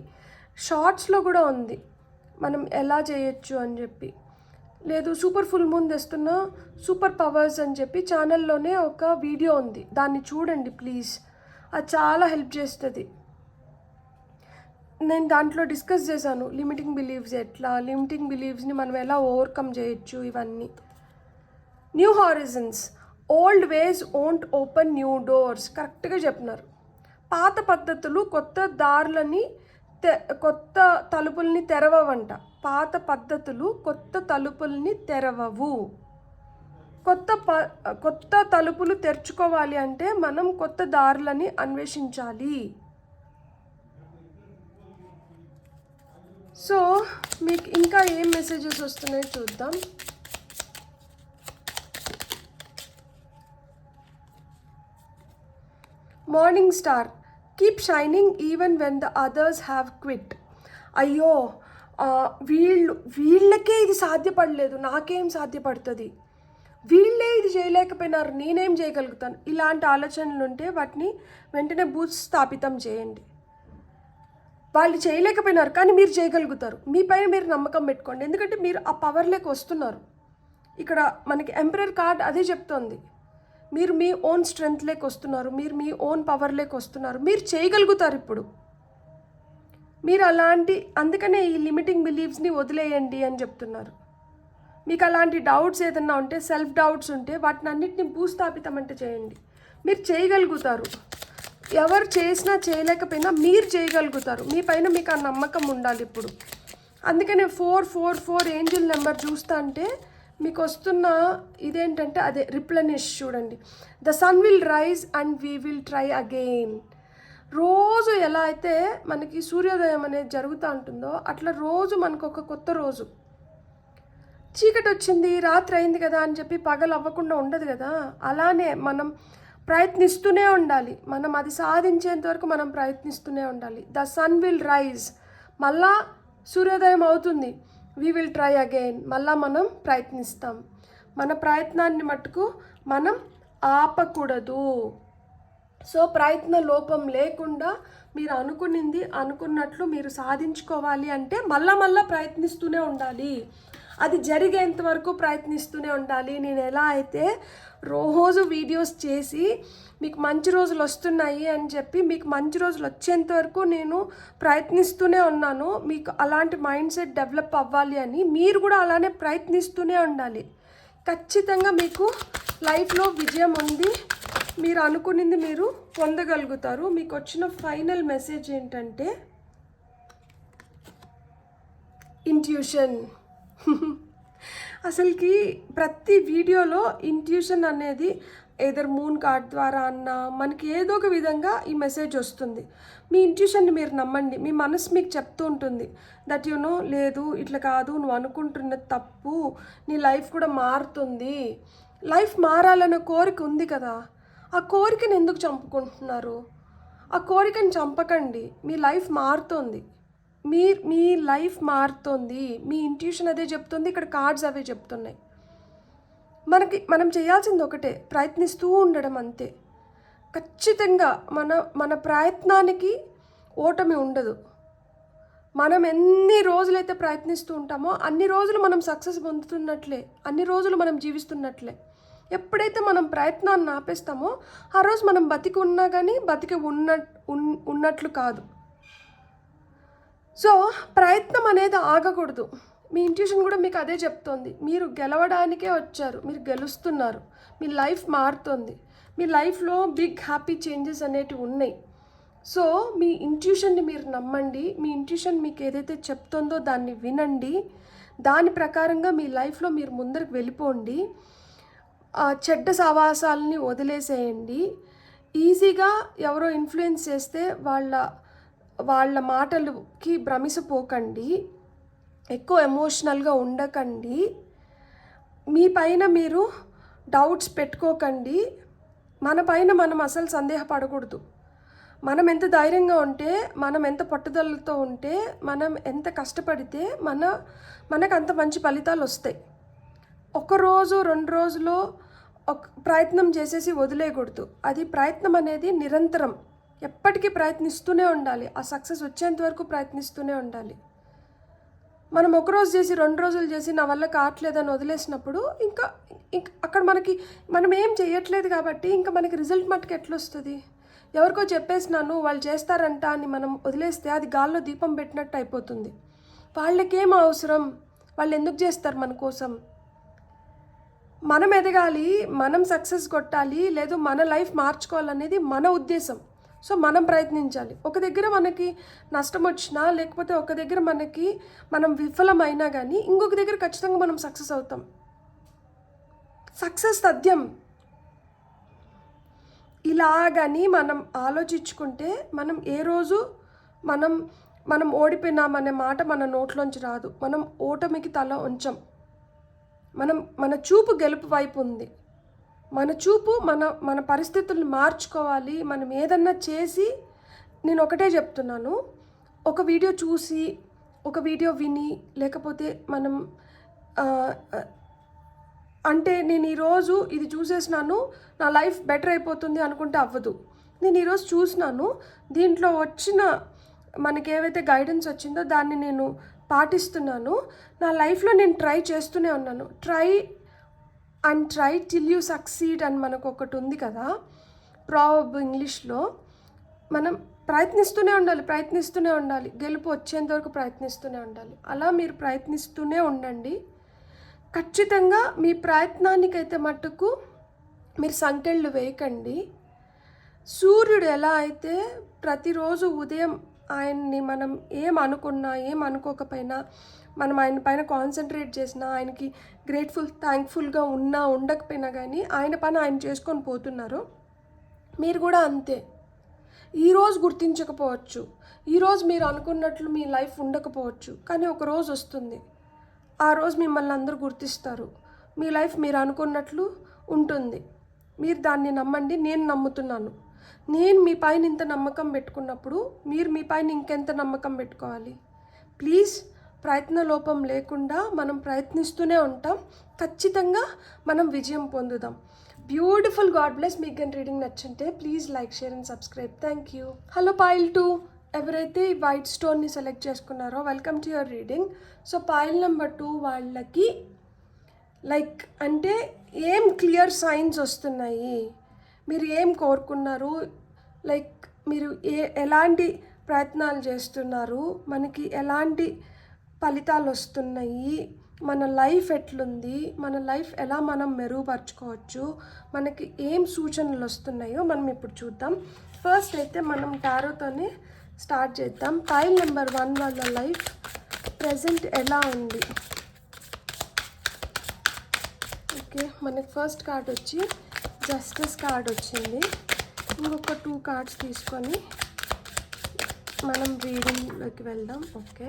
షార్ట్స్లో కూడా ఉంది మనం ఎలా చేయొచ్చు అని చెప్పి. లేదు సూపర్ ఫుల్ మూన్ తెస్తున్న సూపర్ పవర్స్ అని చెప్పి ఛానల్లోనే ఒక వీడియో ఉంది, దాన్ని చూడండి ప్లీజ్, అది చాలా హెల్ప్ చేస్తుంది. నేను దాంట్లో డిస్కస్ చేశాను లిమిటింగ్ బిలీవ్స్ ఎట్లా, లిమిటింగ్ బిలీవ్స్ని మనం ఎలా ఓవర్కమ్ చేయొచ్చు, ఇవన్నీ. New horizons. Old ways won't open new doors. కరెక్ట్గా చెప్పినారు. పాత పద్ధతులు కొత్త తలుపుల్ని తెరవవంట. పాత పద్ధతులు కొత్త తలుపుల్ని తెరవవు. కొత్త తలుపులు తెరుచుకోవాలి అంటే మనం కొత్త దారులని అన్వేషించాలి. సో మీకు ఇంకా ఏం మెసేజెస్ వస్తున్నాయో చూద్దాం. Morning star. Keep shining even when the others have quit. అయ్యో వీళ్ళకే ఇది సాధ్యపడలేదు, నాకేం సాధ్యపడుతుంది, వీళ్ళే ఇది చేయలేకపోయినారు, నేనేం చేయగలుగుతాను, ఇలాంటి ఆలోచనలు ఉంటే వాటిని వెంటనే భూస్థాపితం చేయండి. వాళ్ళు చేయలేకపోయినారు కానీ మీరు చేయగలుగుతారు, మీ పైన మీరు నమ్మకం పెట్టుకోండి, ఎందుకంటే మీరు ఆ పవర్లోకి వస్తున్నారు. ఇక్కడ మనకి ఎంపరర్ కార్డ్ అదే చెప్తోంది. మీరు మీ ఓన్ స్ట్రెంగ్త్లోకి వస్తున్నారు, మీరు మీ ఓన్ పవర్లోకి వస్తున్నారు, మీరు చేయగలుగుతారు. ఇప్పుడు మీరు అందుకనే ఈ లిమిటింగ్ బిలీవ్స్ని వదిలేయండి అని చెప్తున్నారు. మీకు అలాంటి డౌట్స్ ఏదన్నా ఉంటే, సెల్ఫ్ డౌట్స్ ఉంటే వాటిని అన్నిటిని భూస్థాపితం అంటే చేయండి. మీరు చేయగలుగుతారు. ఎవరు చేసినా చేయలేకపోయినా మీరు చేయగలుగుతారు. మీ పైన మీకు ఆ నమ్మకం ఉండాలి ఇప్పుడు. అందుకనే 444 ఏంజిల్ నెంబర్ చూస్తా అంటే మీకు వస్తున్న ఇదేంటంటే అదే రిప్లెనిష్. చూడండి, the sun will rise and we will try again. రోజు ఎలా అయితే మనకి సూర్యోదయం అనేది జరుగుతూ ఉంటుందో అట్లా రోజు మనకు ఒక కొత్త రోజు. చీకటి వచ్చింది, రాత్రి అయింది కదా అని చెప్పి పగలు అవ్వకుండా ఉండదు కదా, అలానే మనం ప్రయత్నిస్తూనే ఉండాలి. మనం అది సాధించేంత వరకు మనం ప్రయత్నిస్తూనే ఉండాలి. ద సన్ విల్ రైజ్, మళ్ళా సూర్యోదయం అవుతుంది. వీ విల్ ట్రై అగైన్, మళ్ళా మనం ప్రయత్నిస్తాం. మన ప్రయత్నాన్ని మట్టుకు మనం ఆపకూడదు. సో ప్రయత్న లోపం లేకుండా మీరు అనుకున్నట్లు మీరు సాధించుకోవాలి అంటే మళ్ళా ప్రయత్నిస్తూనే ఉండాలి. అది జరిగేంత వరకు ప్రయత్నిస్తూనే ఉండాలి. నేను ఎలా అయితే రోజు వీడియోస్ చేసి మీకు మంచి రోజులు వస్తున్నాయి అని చెప్పి మీకు మంచి రోజులు వచ్చేంత వరకు నేను ప్రయత్నిస్తూనే ఉన్నాను. మీకు అలాంటి మైండ్ సెట్ డెవలప్ అవ్వాలి అని మీరు కూడా అలానే ప్రయత్నిస్తూనే ఉండాలి. ఖచ్చితంగా మీకు లైఫ్లో విజయం ఉంది. మీరు అనుకున్నది మీరు పొందగలుగుతారు. మీకు వచ్చిన ఫైనల్ మెసేజ్ ఏంటంటే ఇంట్యూషన్. అసలుకి ప్రతి వీడియోలో ఇంట్యూషన్ అనేది ఏదర్ మూన్ కార్డ్ ద్వారా అన్నా మనకి ఏదో ఒక విధంగా ఈ మెసేజ్ వస్తుంది. మీ ఇంట్యూషన్ని మీరు నమ్మండి. మీ మనసు మీకు చెప్తూ ఉంటుంది దట్ లేదు ఇట్లా కాదు, నువ్వు అనుకుంటున్నది తప్పు, నీ లైఫ్ కూడా మారుతుంది. లైఫ్ మారాలన్న కోరిక ఉంది కదా, ఆ కోరికను ఎందుకు చంపుకుంటున్నారు? ఆ కోరికను చంపకండి. మీ లైఫ్ మారుతుంది. మీ లైఫ్ మారుతుంది. మీ ఇంట్యూషన్ అదే చెప్తుంది, ఇక్కడ కార్డ్స్ అవే చెప్తున్నాయి. మనం చేయాల్సింది ఒకటే, ప్రయత్నిస్తూ ఉండడం అంతే. ఖచ్చితంగా మన ప్రయత్నానికి ఓటమి ఉండదు. మనం ఎన్ని రోజులైతే ప్రయత్నిస్తూ ఉంటామో అన్ని రోజులు మనం సక్సెస్ పొందుతున్నట్లే, అన్ని రోజులు మనం జీవిస్తున్నట్లే. ఎప్పుడైతే మనం ప్రయత్నాన్ని ఆపేస్తామో ఆ రోజు మనం బతికి ఉన్నా కానీ బతికి ఉన్నట్లు కాదు. సో ప్రయత్నం అనేది ఆగకూడదు. మీ ఇంట్యూషన్ కూడా మీకు అదే చెప్తోంది. మీరు గెలవడానికే వచ్చారు, మీరు గెలుస్తున్నారు, మీ లైఫ్ మారుతుంది, మీ లైఫ్లో బిగ్ హ్యాపీ చేంజెస్ అనేటివి ఉన్నాయి. సో మీ ఇంట్యూషన్ని మీరు నమ్మండి. మీ ఇంట్యూషన్ మీకు ఏదైతే చెప్తుందో దాన్ని వినండి. దాని ప్రకారంగా మీ లైఫ్లో మీరు ముందరకు వెళ్ళిపోండి. చెడ్డ సావాసాలని వదిలేసేయండి. ఈజీగా ఎవరో ఇన్ఫ్లుయెన్స్ చేస్తే వాళ్ళ మాటలకి భ్రమిసపోకండి. ఎక్కువ ఎమోషనల్గా ఉండకండి. మీ పైన మీరు డౌట్స్ పెట్టుకోకండి. మన పైన మనం అసలు సందేహపడకూడదు. మనం ఎంత ధైర్యంగా ఉంటే, మనం ఎంత పట్టుదలతో ఉంటే, మనం ఎంత కష్టపడితే మనకు అంత మంచి ఫలితాలు వస్తాయి. ఒకరోజు 2 రోజులో ప్రయత్నం చేసేసి వదిలేయకూడదు. అది ప్రయత్నం అనేది నిరంతరం, ఎప్పటికీ ప్రయత్నిస్తూనే ఉండాలి. ఆ సక్సెస్ వచ్చేంత వరకు ప్రయత్నిస్తూనే ఉండాలి. మనం ఒకరోజు చేసి 2 రోజులు చేసి నా వల్ల కావట్లేదని వదిలేసినప్పుడు ఇంకా అక్కడ మనం ఏం చేయట్లేదు కాబట్టి ఇంకా మనకి రిజల్ట్ మట్టుకు ఎట్లా వస్తుంది? ఎవరికో చెప్పేసినాను వాళ్ళు చేస్తారంట అని మనం వదిలేస్తే అది గాల్లో దీపం పెట్టినట్టు అయిపోతుంది. వాళ్ళకేం అవసరం? వాళ్ళు ఎందుకు చేస్తారు మన కోసం? మనం ఎదగాలి, మనం సక్సెస్ కొట్టాలి, లేదు మన లైఫ్ మార్చుకోవాలనేది మన ఉద్దేశం. సో మనం ప్రయత్నించాలి. ఒక దగ్గర మనకి నష్టం వచ్చినా, లేకపోతే ఒక దగ్గర మనం విఫలమైనా కానీ ఇంకొక దగ్గర ఖచ్చితంగా మనం సక్సెస్ అవుతాం. సక్సెస్ తథ్యం. ఇలాగని మనం ఆలోచించుకుంటే మనం ఏ రోజు మనం ఓడిపోయినామనే మాట మన నోట్లోంచి రాదు. మనం ఓటమికి తల ఉంచం. మన చూపు గెలుపు వైపు ఉంది. మన చూపు మన పరిస్థితులను మార్చుకోవాలి. మనం ఏదన్నా చేసి, నేను ఒకటే చెప్తున్నాను, ఒక వీడియో చూసి, ఒక వీడియో విని, లేకపోతే అంటే నేను ఈరోజు ఇది చూసేసినాను నా లైఫ్ బెటర్ అయిపోతుంది అనుకుంటే అవ్వదు. నేను ఈరోజు చూసినాను, దీంట్లో వచ్చిన మనకి ఏవైతే గైడెన్స్ వచ్చిందో దాన్ని నేను పాటిస్తున్నాను, నా లైఫ్లో నేను ట్రై చేస్తూనే ఉన్నాను. ట్రై టిల్ యూ సక్సీడ్ అని మనకు ఒకటి ఉంది కదా ప్రావర్బ్ ఇంగ్లీష్లో. మనం ప్రయత్నిస్తూనే ఉండాలి. గెలుపు వచ్చేంత వరకు ప్రయత్నిస్తూనే ఉండాలి. అలా మీరు ప్రయత్నిస్తూనే ఉండండి. ఖచ్చితంగా మీ ప్రయత్నానికైతే మట్టుకు మీరు సంకెళ్ళు వేయకండి. సూర్యుడు ఎలా అయితే ప్రతిరోజు ఉదయం ఆయన్ని మనం ఏం అనుకున్నా, ఏం అనుకోకపోయినా, మనం ఆయన పైన కాన్సన్ట్రేట్ చేసినా, ఆయనకి థ్యాంక్ఫుల్గా ఉండకపోయినా కానీ ఆయన పని ఆయన చేసుకొని పోతున్నారు. మీరు కూడా అంతే. ఈరోజు గుర్తించకపోవచ్చు, ఈరోజు మీరు అనుకున్నట్లు మీ లైఫ్ ఉండకపోవచ్చు, కానీ ఒక రోజు వస్తుంది, ఆ రోజు మిమ్మల్ని అందరూ గుర్తిస్తారు. మీ లైఫ్ మీరు అనుకున్నట్లు ఉంటుంది. మీరు దాన్ని నమ్మండి. నేను నమ్ముతున్నాను. నేను మీ పైన ఇంత నమ్మకం పెట్టుకున్నప్పుడు మీరు మీ పైన ఇంకెంత నమ్మకం పెట్టుకోవాలి? ప్లీజ్, ప్రయత్న లోపం లేకుండా మనం ప్రయత్నిస్తూనే ఉంటాం. ఖచ్చితంగా మనం విజయం పొందుదాం. బ్యూటిఫుల్. God bless. మీకు కానీ రీడింగ్ నచ్చుంటే please like, share and subscribe. Thank you. Hello pile 2. ఎవరైతే ఈ వైట్ స్టోన్ని సెలెక్ట్ చేసుకున్నారో welcome to your reading. So pile number 2 వాళ్ళకి లైక్ అంటే ఏం క్లియర్ సైన్స్ వస్తున్నాయి, మీరు ఏం కోరుకున్నారు, లైక్ మీరు ఎలాంటి ప్రయత్నాలు చేస్తున్నారు, మనకి ఎలాంటి ఫలితాలు వస్తున్నాయి, మన లైఫ్ ఎట్లుంది, మన లైఫ్ ఎలా మనం మెరుగుపరచుకోవచ్చు, మనకి ఏం సూచనలు వస్తున్నాయో మనం ఇప్పుడు చూద్దాం. ఫస్ట్ అయితే మనం టారోతోనే స్టార్ట్ చేద్దాం. పైల్ నెంబర్ 1 వాళ్ళ లైఫ్ ప్రజెంట్ ఎలా ఉంది. ఓకే, మనకి ఫస్ట్ కార్డ్ వచ్చి జస్టిస్ కార్డ్ వచ్చింది. ఇంకొక 2 కార్డ్స్ తీసుకొని మనం రీడింగ్లోకి వెళ్దాం. ఓకే,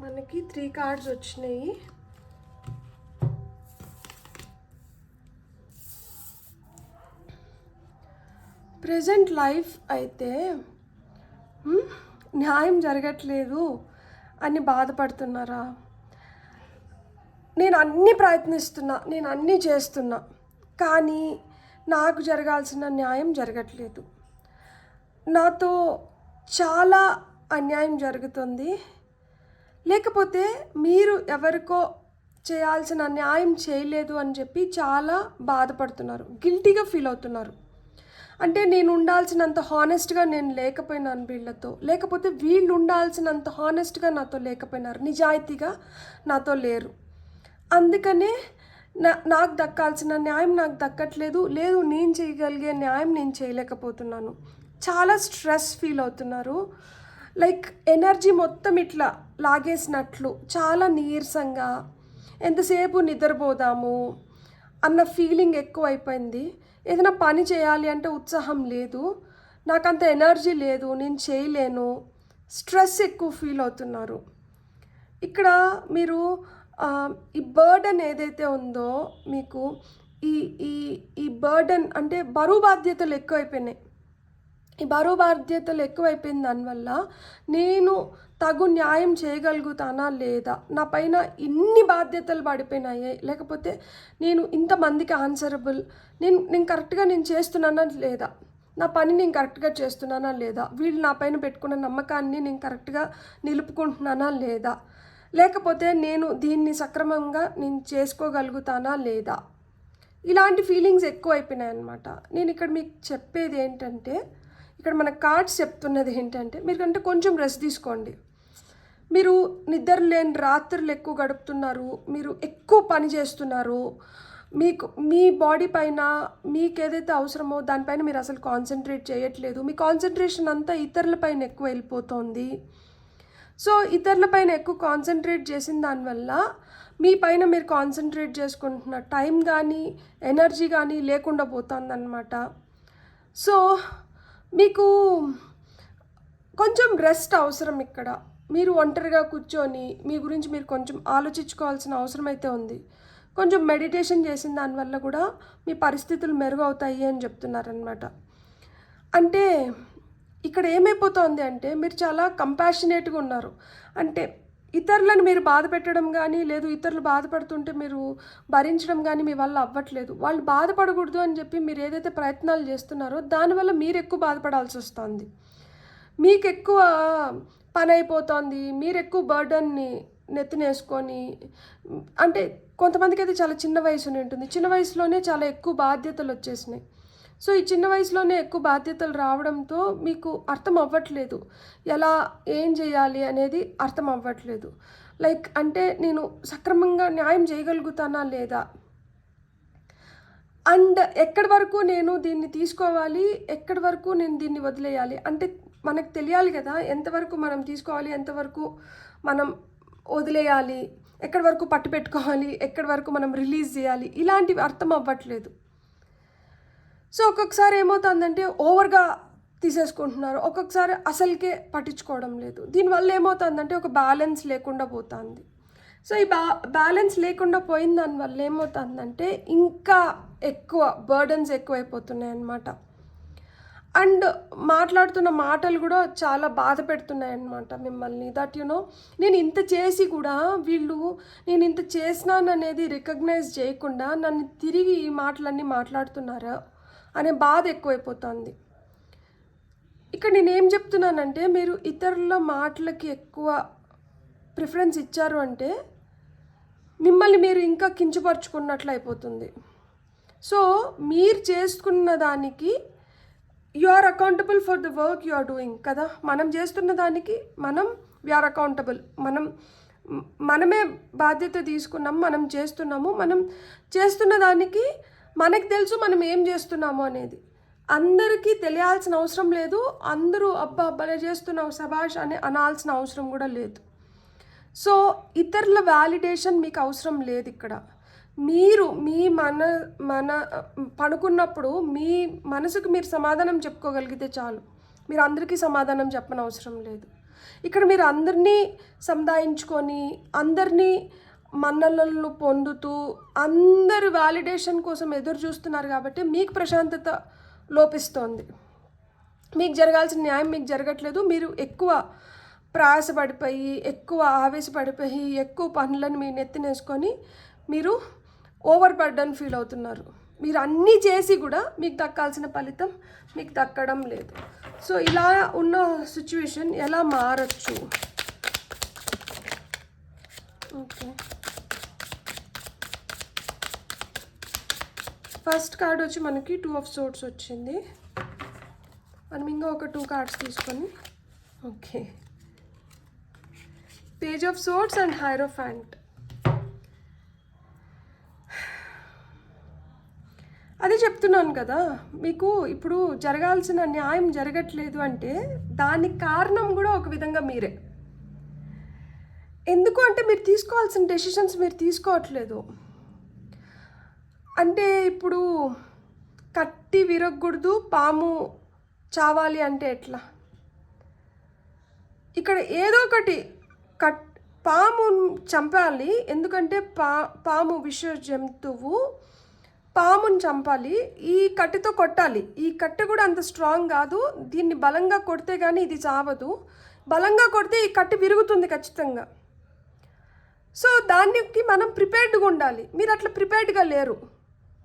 మనకి 3 కార్డ్స్ వచ్చినాయి. ప్రజెంట్ లైఫ్ అయితే న్యాయం జరగట్లేదు అని బాధపడుతున్నారా? నేను అన్నీ ప్రయత్నిస్తున్నా, నేను అన్నీ చేస్తున్నా, కానీ నాకు జరగాల్సిన న్యాయం జరగట్లేదు, నాతో చాలా అన్యాయం జరుగుతుంది, లేకపోతే మీరు ఎవరికో చేయాల్సిన న్యాయం చేయలేదు అని చెప్పి చాలా బాధపడుతున్నారు, గిల్టీగా ఫీల్ అవుతున్నారు. అంటే నేను ఉండాల్సినంత హానెస్ట్గా నేను లేకపోయినాను వీళ్ళతో, లేకపోతే వీళ్ళు ఉండాల్సినంత హానెస్ట్గా నాతో లేకపోయినారు, నిజాయితీగా నాతో లేరు. అందుకనే నాకు దక్కాల్సిన న్యాయం నాకు దక్కట్లేదు, లేదు నేను చేయగలిగే న్యాయం నేను చేయలేకపోతున్నాను. చాలా స్ట్రెస్ ఫీల్ అవుతున్నారు, లైక్ ఎనర్జీ మొత్తం ఇట్లా లాగేసినట్లు, చాలా నీరసంగా, ఎంతసేపు నిద్రపోదాము అన్న ఫీలింగ్ ఎక్కువ అయిపోయింది. ఏదైనా పని చేయాలి అంటే ఉత్సాహం లేదు, నాకంత ఎనర్జీ లేదు, నేను చేయలేను, స్ట్రెస్ ఎక్కువ ఫీల్ అవుతున్నారు. ఇక్కడ మీరు ఈ బర్డన్ ఏదైతే ఉందో మీకు ఈ ఈ ఈ బర్డన్ అంటే బరువు బాధ్యతలు ఎక్కువైపోయినాయి. ఈ బరువు బాధ్యతలు ఎక్కువైపోయిన దానివల్ల నేను తగు న్యాయం చేయగలుగుతానా లేదా, నా పైన ఇన్ని బాధ్యతలు పడిపోయినాయి, లేకపోతే నేను ఇంతమందికి ఆన్సరబుల్, నేను కరెక్ట్గా నేను చేస్తున్నానా లేదా, నా పని నేను కరెక్ట్గా చేస్తున్నానా లేదా, వీళ్ళు నా పైన పెట్టుకున్న నమ్మకాన్ని నేను కరెక్ట్గా నిలుపుకుంటున్నానా లేదా, లేకపోతే నేను దీన్ని సక్రమంగా నేను చేసుకోగలుగుతానా లేదా, ఇలాంటి ఫీలింగ్స్ ఎక్కువ అయిపోయినాయి అన్నమాట. నేను ఇక్కడ మీకు చెప్పేది ఏంటంటే, ఇక్కడ మన కార్డ్స్ చెప్తున్నది ఏంటంటే, మీరు కొంచెం రెస్ట్ తీసుకోండి. మీరు నిద్ర లేని రాత్రులు ఎక్కువ గడుపుతున్నారు, మీరు ఎక్కువ పని చేస్తున్నారు, మీకు మీ బాడీ పైన మీకు ఏదైతే అవసరమో దానిపైన మీరు అసలు కాన్సన్ట్రేట్ చేయట్లేదు, మీ కాన్సన్ట్రేషన్ అంతా ఇతరుల పైన ఎక్కువ వెళ్ళిపోతుంది. సో ఇతరుల పైన ఎక్కువ కాన్సన్ట్రేట్ చేసిన దానివల్ల మీ పైన మీరు కాన్సన్ట్రేట్ చేసుకుంటున్న టైం కానీ ఎనర్జీ కానీ లేకుండా పోతుందన్నమాట. సో మీకు కొంచెం రెస్ట్ అవసరం. ఇక్కడ మీరు ఒంటరిగా కూర్చొని మీ గురించి మీరు కొంచెం ఆలోచించుకోవాల్సిన అవసరం అయితే ఉంది. కొంచెం మెడిటేషన్ చేసిన దానివల్ల కూడా మీ పరిస్థితులు మెరుగవుతాయి అని చెప్తున్నారనమాట. అంటే ఇక్కడ ఏమైపోతుంది అంటే, మీరు చాలా కంపాషనేట్గా ఉన్నారు. అంటే ఇతరులను మీరు బాధ పెట్టడం కానీ, లేదు ఇతరులు బాధపడుతుంటే మీరు భరించడం కానీ మీ వల్ల అవ్వట్లేదు. వాళ్ళు బాధపడకూడదు అని చెప్పి మీరు ఏదైతే ప్రయత్నాలు చేస్తున్నారో దానివల్ల మీరు ఎక్కువ బాధపడాల్సి వస్తుంది, మీకు ఎక్కువ పని అయిపోతుంది, మీరు ఎక్కువ బర్డన్ని నెత్తినేసుకొని. అంటే కొంతమందికి అయితే చాలా చిన్న వయసు ఉంటుంది, చిన్న వయసులోనే చాలా ఎక్కువ బాధ్యతలు వచ్చేసినాయి. సో ఈ చిన్న వయసులోనే ఎక్కువ బాధ్యతలు రావడంతో మీకు అర్థం అవ్వట్లేదు, ఎలా ఏం చేయాలి అనేది అర్థం అవ్వట్లేదు. లైక్ అంటే నేను సక్రమంగా న్యాయం చేయగలుగుతానా లేదా, అండ్ ఎక్కడి వరకు నేను దీన్ని తీసుకోవాలి, ఎక్కడి వరకు నేను దీన్ని వదిలేయాలి అంటే మనకు తెలియాలి కదా, ఎంతవరకు మనం తీసుకోవాలి, ఎంతవరకు మనం వదిలేయాలి, ఎక్కడి వరకు పట్టు పెట్టుకోవాలి, ఎక్కడి వరకు మనం రిలీజ్ చేయాలి, ఇలాంటివి అర్థం అవ్వట్లేదు. సో ఒక్కొక్కసారి ఏమవుతుందంటే ఓవర్గా తీసేసుకుంటున్నారు, ఒక్కొక్కసారి అసలుకే పట్టించుకోవడం లేదు. దీనివల్ల ఏమవుతుందంటే ఒక బ్యాలెన్స్ లేకుండా పోతుంది. సో ఈ బ్యాలెన్స్ లేకుండా పోయిన దానివల్ల ఏమవుతుందంటే ఇంకా ఎక్కువ బర్డన్స్ ఎక్కువైపోతున్నాయి అన్నమాట. అండ్ మాట్లాడుతున్న మాటలు కూడా చాలా బాధ పెడుతున్నాయి అన్నమాట మిమ్మల్ని. దట్ నేను ఇంత చేసి కూడా వీళ్ళు నేను ఇంత చేసినాననేది రికగ్నైజ్ చేయకుండా నన్ను తిరిగి ఈ మాటలన్నీ మాట్లాడుతున్నారా అనే బాధ ఎక్కువైపోతుంది. ఇక్కడ నేనేం చెప్తున్నానంటే, మీరు ఇతరుల మాటలకి ఎక్కువ ప్రిఫరెన్స్ ఇచ్చారు అంటే మిమ్మల్ని మీరు ఇంకా కించపరుచుకున్నట్లు అయిపోతుంది. సో మీరు చేసుకున్న దానికి you are accountable for the work you are doing కదా. మనం చేస్తున్న దానికి వి ఆర్ అకౌంటబుల్. మనమే బాధ్యత తీసుకున్నాము, మనం చేస్తున్నాము. మనం చేస్తున్న దానికి మనకు తెలుసు మనం ఏం చేస్తున్నాము అనేది. అందరికీ తెలియాల్సిన అవసరం లేదు. అందరూ అబ్బా భలే చేస్తున్నావు శభాష్ అని అనాల్సిన అవసరం కూడా లేదు. సో ఇతరుల వ్యాలిడేషన్ మీకు అవసరం లేదు. ఇక్కడ మీరు మీ మన పడుకున్నప్పుడు మీ మనసుకు మీరు సమాధానం చెప్పుకోగలిగితే చాలు. మీరు అందరికీ సమాధానం చెప్పని అవసరం లేదు. ఇక్కడ మీరు అందరినీ సముదాయించుకొని అందరినీ మన్ననలు పొందుతూ అందరు వ్యాలిడేషన్ కోసం ఎదురు చూస్తున్నారు కాబట్టి మీకు ప్రశాంతత లోపిస్తోంది. మీకు జరగాల్సిన న్యాయం మీకు జరగట్లేదు. మీరు ఎక్కువ ప్రయాసపడిపోయి, ఎక్కువ ఆవేశపడిపోయి, ఎక్కువ పనులను మీ నెత్తినేసుకొని మీరు ఓవర్ బర్డన్ ఫీల్ అవుతున్నారు. మీరు అన్నీ చేసి కూడా మీకు దక్కాల్సిన ఫలితం మీకు దక్కడం లేదు. సో ఇలా ఉన్న సిచ్యువేషన్ ఎలా మారచ్చు? ఓకే, ఫస్ట్ కార్డ్ వచ్చి మనకి 2 of Swords వచ్చింది. మనం ఇంకా ఒక 2 cards తీసుకొని, okay, Page of Swords and Hierophant. అదే చెప్తున్నాను కదా, మీకు ఇప్పుడు జరగాల్సిన న్యాయం జరగట్లేదు అంటే దానికి కారణం కూడా ఒక విధంగా మీరే. ఎందుకు అంటే మీరు తీసుకోవాల్సిన డెసిషన్స్ మీరు తీసుకోవట్లేదు. అంటే ఇప్పుడు కట్టి విరగకూడదు, పాము చావాలి అంటే ఎట్లా? ఇక్కడ ఏదో ఒకటి పాము చంపాలి. ఎందుకంటే పాము విష జంతువు, పాముని చంపాలి. ఈ కట్టెతో కొట్టాలి. ఈ కట్టె కూడా అంత స్ట్రాంగ్ కాదు. దీన్ని బలంగా కొడితే కానీ ఇది చావదు. బలంగా కొడితే ఈ కట్టె విరుగుతుంది ఖచ్చితంగా. సో దానికి మనం ప్రిపేర్డ్గా ఉండాలి. మీరు అట్లా ప్రిపేర్డ్గా లేరు.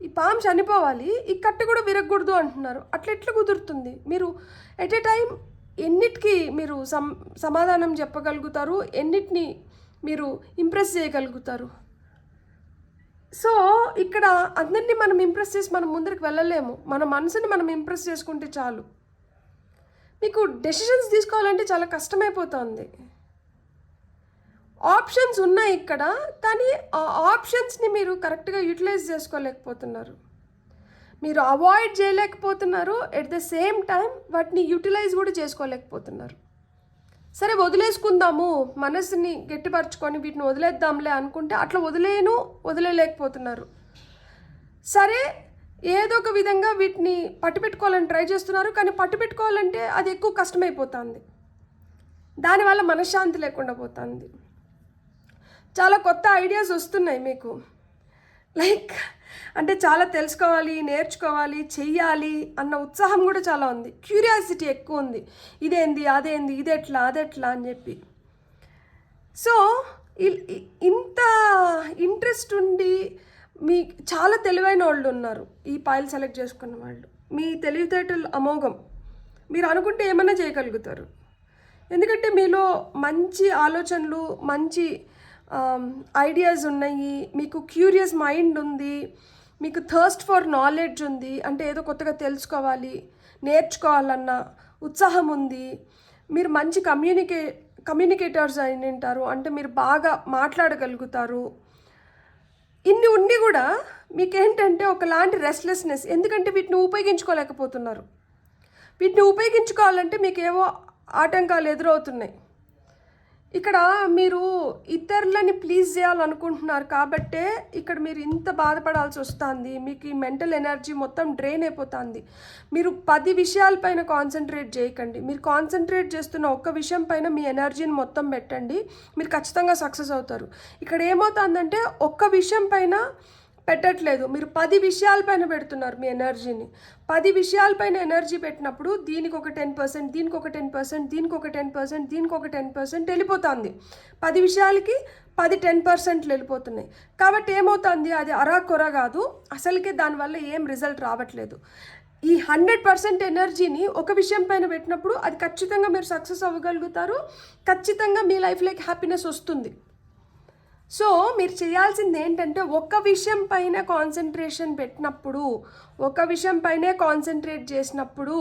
ఈ పాము చనిపోవాలి, ఈ కట్టె కూడా విరగకూడదు అంటున్నారు. అట్లా ఎట్లా కుదురుతుంది? మీరు ఎట్ ఏ టైం ఎన్నిటికీ మీరు సమాధానం చెప్పగలుగుతారు, ఎన్నిటిని మీరు ఇంప్రెస్ చేయగలుగుతారు? సో ఇక్కడ అందరినీ మనం ఇంప్రెస్ చేసి మనం ముందరికి వెళ్ళలేము. మన మనసుని మనం ఇంప్రెస్ చేసుకుంటే చాలు. మీకు డెసిషన్స్ తీసుకోవాలంటే చాలా కష్టమైపోతుంది. ఆప్షన్స్ ఉన్నాయి ఇక్కడ, కానీ ఆ ఆప్షన్స్ని మీరు కరెక్ట్గా యూటిలైజ్ చేసుకోలేకపోతున్నారు. మీరు అవాయిడ్ చేయలేకపోతున్నారు. ఎట్ ద సేమ్ టైం వాటిని యూటిలైజ్ కూడా చేసుకోలేకపోతున్నారు. సరే వదిలేసుకుందాము, మనసుని గట్టిపరచుకొని వీటిని వదిలేద్దాంలే అనుకుంటే అట్లా వదిలేయలేకపోతున్నారు. సరే ఏదో ఒక విధంగా వీటిని పట్టుపెట్టుకోవాలని ట్రై చేస్తున్నారు, కానీ పట్టుపెట్టుకోవాలంటే అది ఎక్కువ కష్టమైపోతుంది. దానివల్ల మనశ్శాంతి లేకుండా పోతుంది. చాలా కొత్త ఐడియాస్ వస్తున్నాయి మీకు. అంటే చాలా తెలుసుకోవాలి, నేర్చుకోవాలి, చెయ్యాలి అన్న ఉత్సాహం కూడా చాలా ఉంది. క్యూరియాసిటీ ఎక్కువ ఉంది. ఇదేంది, అదేంది, ఇదెట్లా, అదెట్లా అని చెప్పి. సో ఇంత ఇంట్రెస్ట్ ఉండి మీ చాలా తెలివైన వాళ్ళు ఉన్నారు ఈ పైల్ సెలెక్ట్ చేసుకున్న వాళ్ళు. మీ తెలివితేటలు అమోఘం. మీరు అనుకుంటే ఏమైనా చేయగలుగుతారు. ఎందుకంటే మీలో మంచి ఆలోచనలు, మంచి ఐడియాస్ ఉన్నాయి. మీకు క్యూరియస్ మైండ్ ఉంది. మీకు థర్స్ట్ ఫర్ నాలెడ్జ్ ఉంది. అంటే ఏదో కొత్తగా తెలుసుకోవాలి, నేర్చుకోవాలన్న ఉత్సాహం ఉంది. మీరు మంచి కమ్యూనికేటర్స్ అయిన ఉంటారు. అంటే మీరు బాగా మాట్లాడగలుగుతారు. ఇన్ని ఉండి కూడా మీకేంటంటే ఒకలాంటి రెస్ట్లెస్నెస్. ఎందుకంటే వీటిని ఉపయోగించుకోలేకపోతున్నారు. వీటిని ఉపయోగించుకోవాలంటే మీకు ఏవో ఆటంకాలు ఎదురవుతున్నాయి. ఇక్కడ మీరు ఇతరులని ప్లీజ్ చేయాలనుకుంటున్నారు కాబట్టే ఇక్కడ మీరు ఇంత బాధపడాల్సి వస్తుంది. మీకు ఈ మెంటల్ ఎనర్జీ మొత్తం డ్రైన్ అయిపోతుంది. మీరు 10 విషయాలపైన కాన్సన్ట్రేట్ చేయకండి. మీరు కాన్సన్ట్రేట్ చేస్తున్న ఒక్క విషయం పైన మీ ఎనర్జీని మొత్తం పెట్టండి. మీరు ఖచ్చితంగా సక్సెస్ అవుతారు. ఇక్కడ ఏమవుతుందంటే ఒక్క విషయం పైన పెట్టట్లేదు, మీరు 10 విషయాలపైన పెడుతున్నారు మీ ఎనర్జీని. 10 విషయాలపైన ఎనర్జీ పెట్టినప్పుడు దీనికి ఒక 10%, దీనికి ఒక 10%, దీనికి ఒక 10%, దీనికి ఒక 10% వెళ్ళిపోతుంది. 10 విషయాలకి 10% వెళ్ళిపోతున్నాయి. కాబట్టి ఏమవుతుంది, అది అరాకొర కాదు, అసలుకే దానివల్ల ఏం రిజల్ట్ రావట్లేదు. ఈ 100% ఎనర్జీని ఒక విషయం పైన పెట్టినప్పుడు అది ఖచ్చితంగా మీరు సక్సెస్ అవ్వగలుగుతారు, ఖచ్చితంగా మీ లైఫ్లోకి హ్యాపీనెస్ వస్తుంది. సో మీరు చేయాల్సింది ఏంటంటే ఒక విషయం పైన కాన్సన్ట్రేషన్ పెట్టినప్పుడు, ఒక విషయం పైనే కాన్సన్ట్రేట్ చేసినప్పుడు,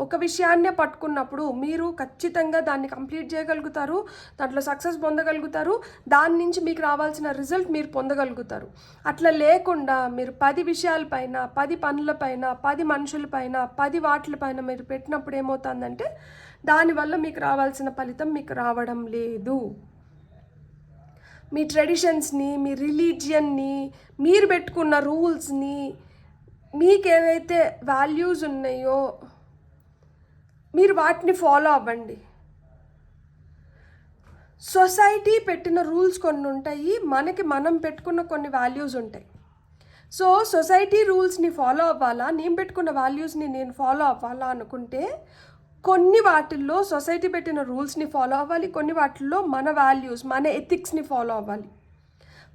ఒక విషయాన్నే పట్టుకున్నప్పుడు మీరు ఖచ్చితంగా దాన్ని కంప్లీట్ చేయగలుగుతారు, దాంట్లో సక్సెస్ పొందగలుగుతారు, దాని నుంచి మీకు రావాల్సిన రిజల్ట్ మీరు పొందగలుగుతారు. అట్లా లేకుండా మీరు 10 విషయాలపైన, 10 పనులపైన, 10 మనుషులపైన, 10 వాటిలపైన మీరు పెట్టినప్పుడు ఏమవుతుందంటే దానివల్ల మీకు రావాల్సిన ఫలితం మీకు రావడం లేదు. మీ ట్రెడిషన్స్ని, మీ రిలీజియన్ని, మీరు పెట్టుకున్న రూల్స్ని, మీకు ఏవైతే వాల్యూస్ ఉన్నాయో మీరు వాటిని ఫాలో అవ్వండి. సొసైటీ పెట్టిన రూల్స్ కొన్ని ఉంటాయి, మనకి మనం పెట్టుకున్న కొన్ని వాల్యూస్ ఉంటాయి. సో సొసైటీ రూల్స్ని ఫాలో అవ్వాలా, నేను పెట్టుకున్న వాల్యూస్ని నేను ఫాలో అవ్వాలా అనుకుంటే కొన్ని వాటిల్లో సొసైటీ పెట్టిన రూల్స్ని ఫాలో అవ్వాలి, కొన్ని వాటిల్లో మన వాల్యూస్, మన ఎథిక్స్ని ఫాలో అవ్వాలి.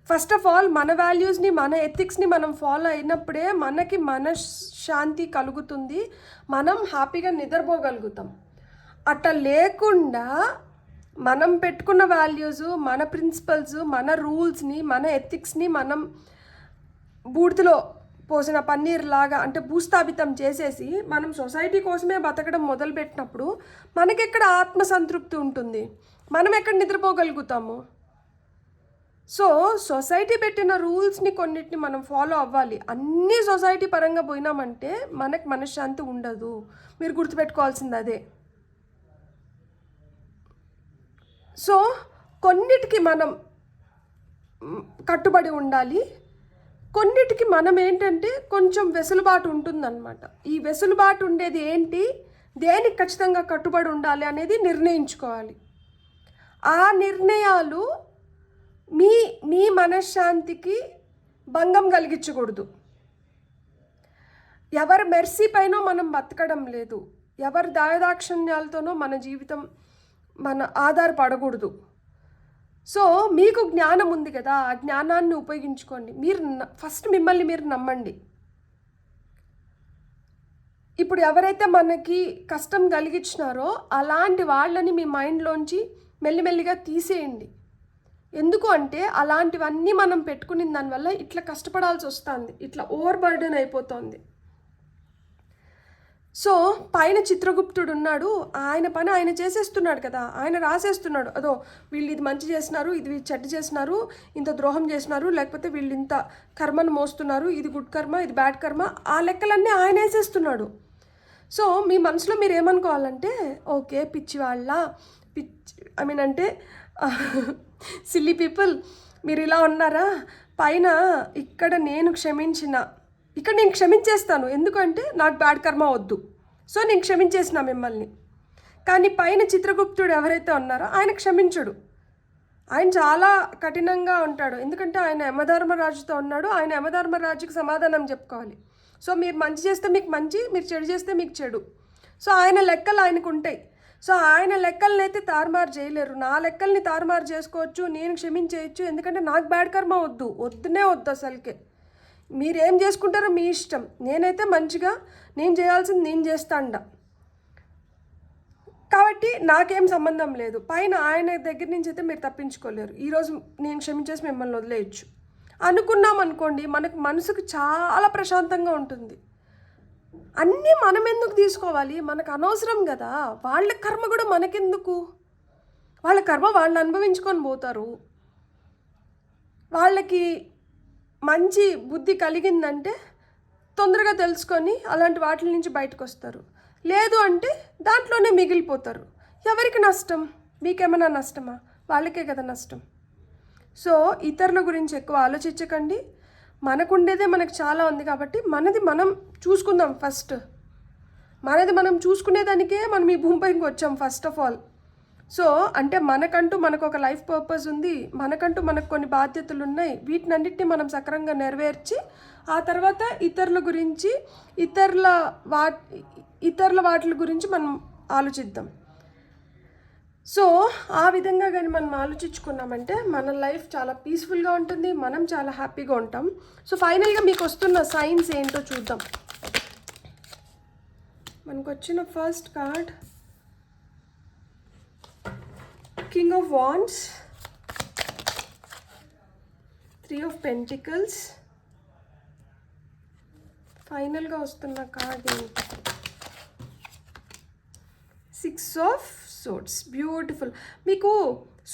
ఫస్ట్ ఆఫ్ ఆల్ మన వాల్యూస్ని, మన ఎథిక్స్ని మనం ఫాలో అయినప్పుడే మనకి మనశ్శాంతి కలుగుతుంది, మనం హ్యాపీగా నిద్రపోగలుగుతాం. అట్లా లేకుండా మనం పెట్టుకున్న వాల్యూస్, మన ప్రిన్సిపల్స్, మన రూల్స్ని, మన ఎథిక్స్ని మనం బూడిదలో పోసిన పన్నీర్ లాగా అంటే భూస్థాపితం చేసేసి మనం సొసైటీ కోసమే బతకడం మొదలుపెట్టినప్పుడు మనకెక్కడ ఆత్మసంతృప్తి ఉంటుంది, మనం ఎక్కడ నిద్రపోగలుగుతాము? సో సొసైటీ పెట్టిన రూల్స్ని కొన్నిటిని మనం ఫాలో అవ్వాలి. అన్నీ సొసైటీ పరంగా పోయినామంటే మనకు మనశ్శాంతి ఉండదు. మీరు గుర్తుపెట్టుకోవాల్సింది అదే. సో కొన్నిటికి మనం కట్టుబడి ఉండాలి, కొన్నిటికి మనం ఏంటంటే కొంచెం వెసులుబాటు ఉంటుందన్నమాట. ఈ వెసులుబాటు ఉండేది ఏంటి, దేనికి ఖచ్చితంగా కట్టుబడి ఉండాలి అనేది నిర్ణయించుకోవాలి. ఆ నిర్ణయాలు మీ మీ మనశ్శాంతికి భంగం కలిగించకూడదు. ఎవరి మెర్సీ పైన మనం బతకడం లేదు, ఎవరి దయాదాక్షిణ్యాలతోనో మన జీవితం మన ఆధారపడకూడదు. సో మీకు జ్ఞానం ఉంది కదా, ఆ జ్ఞానాన్ని ఉపయోగించుకోండి. మీరు ఫస్ట్ మిమ్మల్ని మీరు నమ్మండి. ఇప్పుడు ఎవరైతే మనకి కష్టం కలిగించినారో అలాంటి వాళ్ళని మీ మైండ్లోంచి మెల్లిమెల్లిగా తీసేయండి. ఎందుకు అంటే అలాంటివన్నీ మనం పెట్టుకుని దానివల్ల ఇట్లా కష్టపడాల్సి వస్తుంది, ఇట్లా ఓవర్ బర్డెన్ అయిపోతుంది. సో పైన చిత్రగుప్తుడు ఉన్నాడు, ఆయన పని ఆయన చేసేస్తున్నాడు కదా, ఆయన రాసేస్తున్నాడు, అదో వీళ్ళు ఇది మంచి చేసినారు, ఇది చెడ్డ చేసినారు, ఇంత ద్రోహం చేసినారు, లేకపోతే వీళ్ళు ఇంత కర్మను మోస్తున్నారు, ఇది గుడ్ కర్మ, ఇది బ్యాడ్ కర్మ, ఆ లెక్కలన్నీ ఆయన వేసేస్తున్నాడు. సో మీ మనసులో మీరు ఏమనుకోవాలంటే ఓకే పిచ్చి వాళ్ళ అంటే సిల్లీ పీపుల్ మీరు ఇలా ఉన్నారా, పైన ఇక్కడ నేను క్షమించేస్తాను, ఎందుకంటే నాకు బ్యాడ్ కర్మ వద్దు, సో నేను క్షమించేసిన మిమ్మల్ని. కానీ పైన చిత్రగుప్తుడు ఎవరైతే ఉన్నారో ఆయన క్షమించడు, ఆయన చాలా కఠినంగా ఉంటాడు, ఎందుకంటే ఆయన యమధర్మరాజుతో ఉన్నాడు, ఆయన యమధర్మరాజుకి సమాధానం చెప్పుకోవాలి. సో మీరు మంచి చేస్తే మీకు మంచి, మీరు చెడు చేస్తే మీకు చెడు. సో ఆయన లెక్కలు ఆయనకు ఉంటాయి. సో ఆయన లెక్కల్ని అయితే తారుమారు చేయలేరు, నా లెక్కల్ని తారుమారు చేసుకోవచ్చు, నేను క్షమించేయచ్చు, ఎందుకంటే నాకు బ్యాడ్ కర్మ వద్దునే వద్దు అసలుకే. మీరేం చేసుకుంటారో మీ ఇష్టం, నేనైతే మంచిగా నేను చేయాల్సింది నేను చేస్తాండా, కాబట్టి నాకేం సంబంధం లేదు. పైన ఆయన దగ్గర నుంచి అయితే మీరు తప్పించుకోలేరు. ఈరోజు నేను క్షమించేసి మిమ్మల్ని వదిలేయచ్చు అనుకున్నాం అనుకోండి, మనకు మనసుకు చాలా ప్రశాంతంగా ఉంటుంది. అన్నీ మనం ఎందుకు తీసుకోవాలి, మనకు అనవసరం కదా. వాళ్ళ కర్మ కూడా మనకెందుకు, వాళ్ళ కర్మ వాళ్ళు అనుభవించుకొని పోతారు. వాళ్ళకి మంచి బుద్ధి కలిగిందంటే తొందరగా తెలుసుకొని అలాంటి వాటి నుంచి బయటకు వస్తారు, లేదు అంటే దాంట్లోనే మిగిలిపోతారు. ఎవరికి నష్టం, మీకేమైనా నష్టమా? వాళ్ళకే కదా నష్టం. సో ఇతరుల గురించి ఎక్కువ ఆలోచించకండి, మనకుండేదే మనకు చాలా ఉంది కాబట్టి మనది మనం చూసుకుందాం. ఫస్ట్ మనది మనం చూసుకునేదానికే మనం ఈ భూమిపైకి వచ్చాం ఫస్ట్ ఆఫ్ ఆల్. సో అంటే మనకు ఒక లైఫ్ పర్పస్ ఉంది, మనకు కొన్ని బాధ్యతలు ఉన్నాయి, వీటినన్నిటిని మనం సక్రమంగా నెరవేర్చి ఆ తర్వాత ఇతరుల వాటి గురించి మనం ఆలోచిద్దాం. సో ఆ విధంగా కానీ మనం ఆలోచించుకున్నామంటే మన లైఫ్ చాలా పీస్ఫుల్గా ఉంటుంది, మనం చాలా హ్యాపీగా ఉంటాం. సో ఫైనల్గా మీకు వస్తున్న సైన్స్ ఏంటో చూద్దాం. మనకు వచ్చిన first card king of wands, 3 of pentacles. ఫైనల్గా వస్తున్న కార్డ్ ఏంటి? 6 ఆఫ్ సోర్డ్స్. బ్యూటిఫుల్. మీకు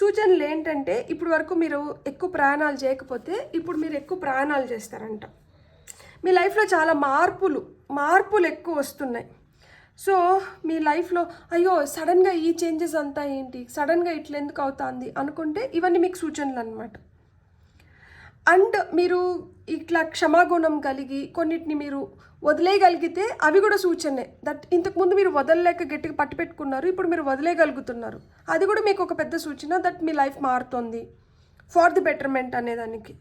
సూచనలు ఏంటంటే ఇప్పుడు వరకు మీరు ఎక్కువ ప్రయాణాలు చేయకపోతే ఇప్పుడు మీరు ఎక్కువ ప్రయాణాలు చేస్తారంట. మీ లైఫ్లో చాలా మార్పులు ఎక్కువ వస్తున్నాయి. సో మీ లైఫ్లో అయ్యో సడన్గా ఈ చేంజెస్ అంతా ఏంటి, సడన్గా ఇట్లా ఎందుకు అవుతుంది అనుకుంటే ఇవన్నీ మీకు సూచనలు అనమాట. అండ్ మీరు ఇట్లా క్షమాగుణం కలిగి కొన్నిటిని మీరు వదిలేయగలిగితే అవి కూడా సూచనే. దట్ ఇంతకుముందు మీరు వదలలేక గట్టిగా పట్టుపెట్టుకున్నారు, ఇప్పుడు మీరు వదిలేయగలుగుతున్నారు. అది కూడా మీకు ఒక పెద్ద సూచన దట్ మీ లైఫ్ మారుతుంది ఫార్ ది బెటర్మెంట్ అనేదానికి.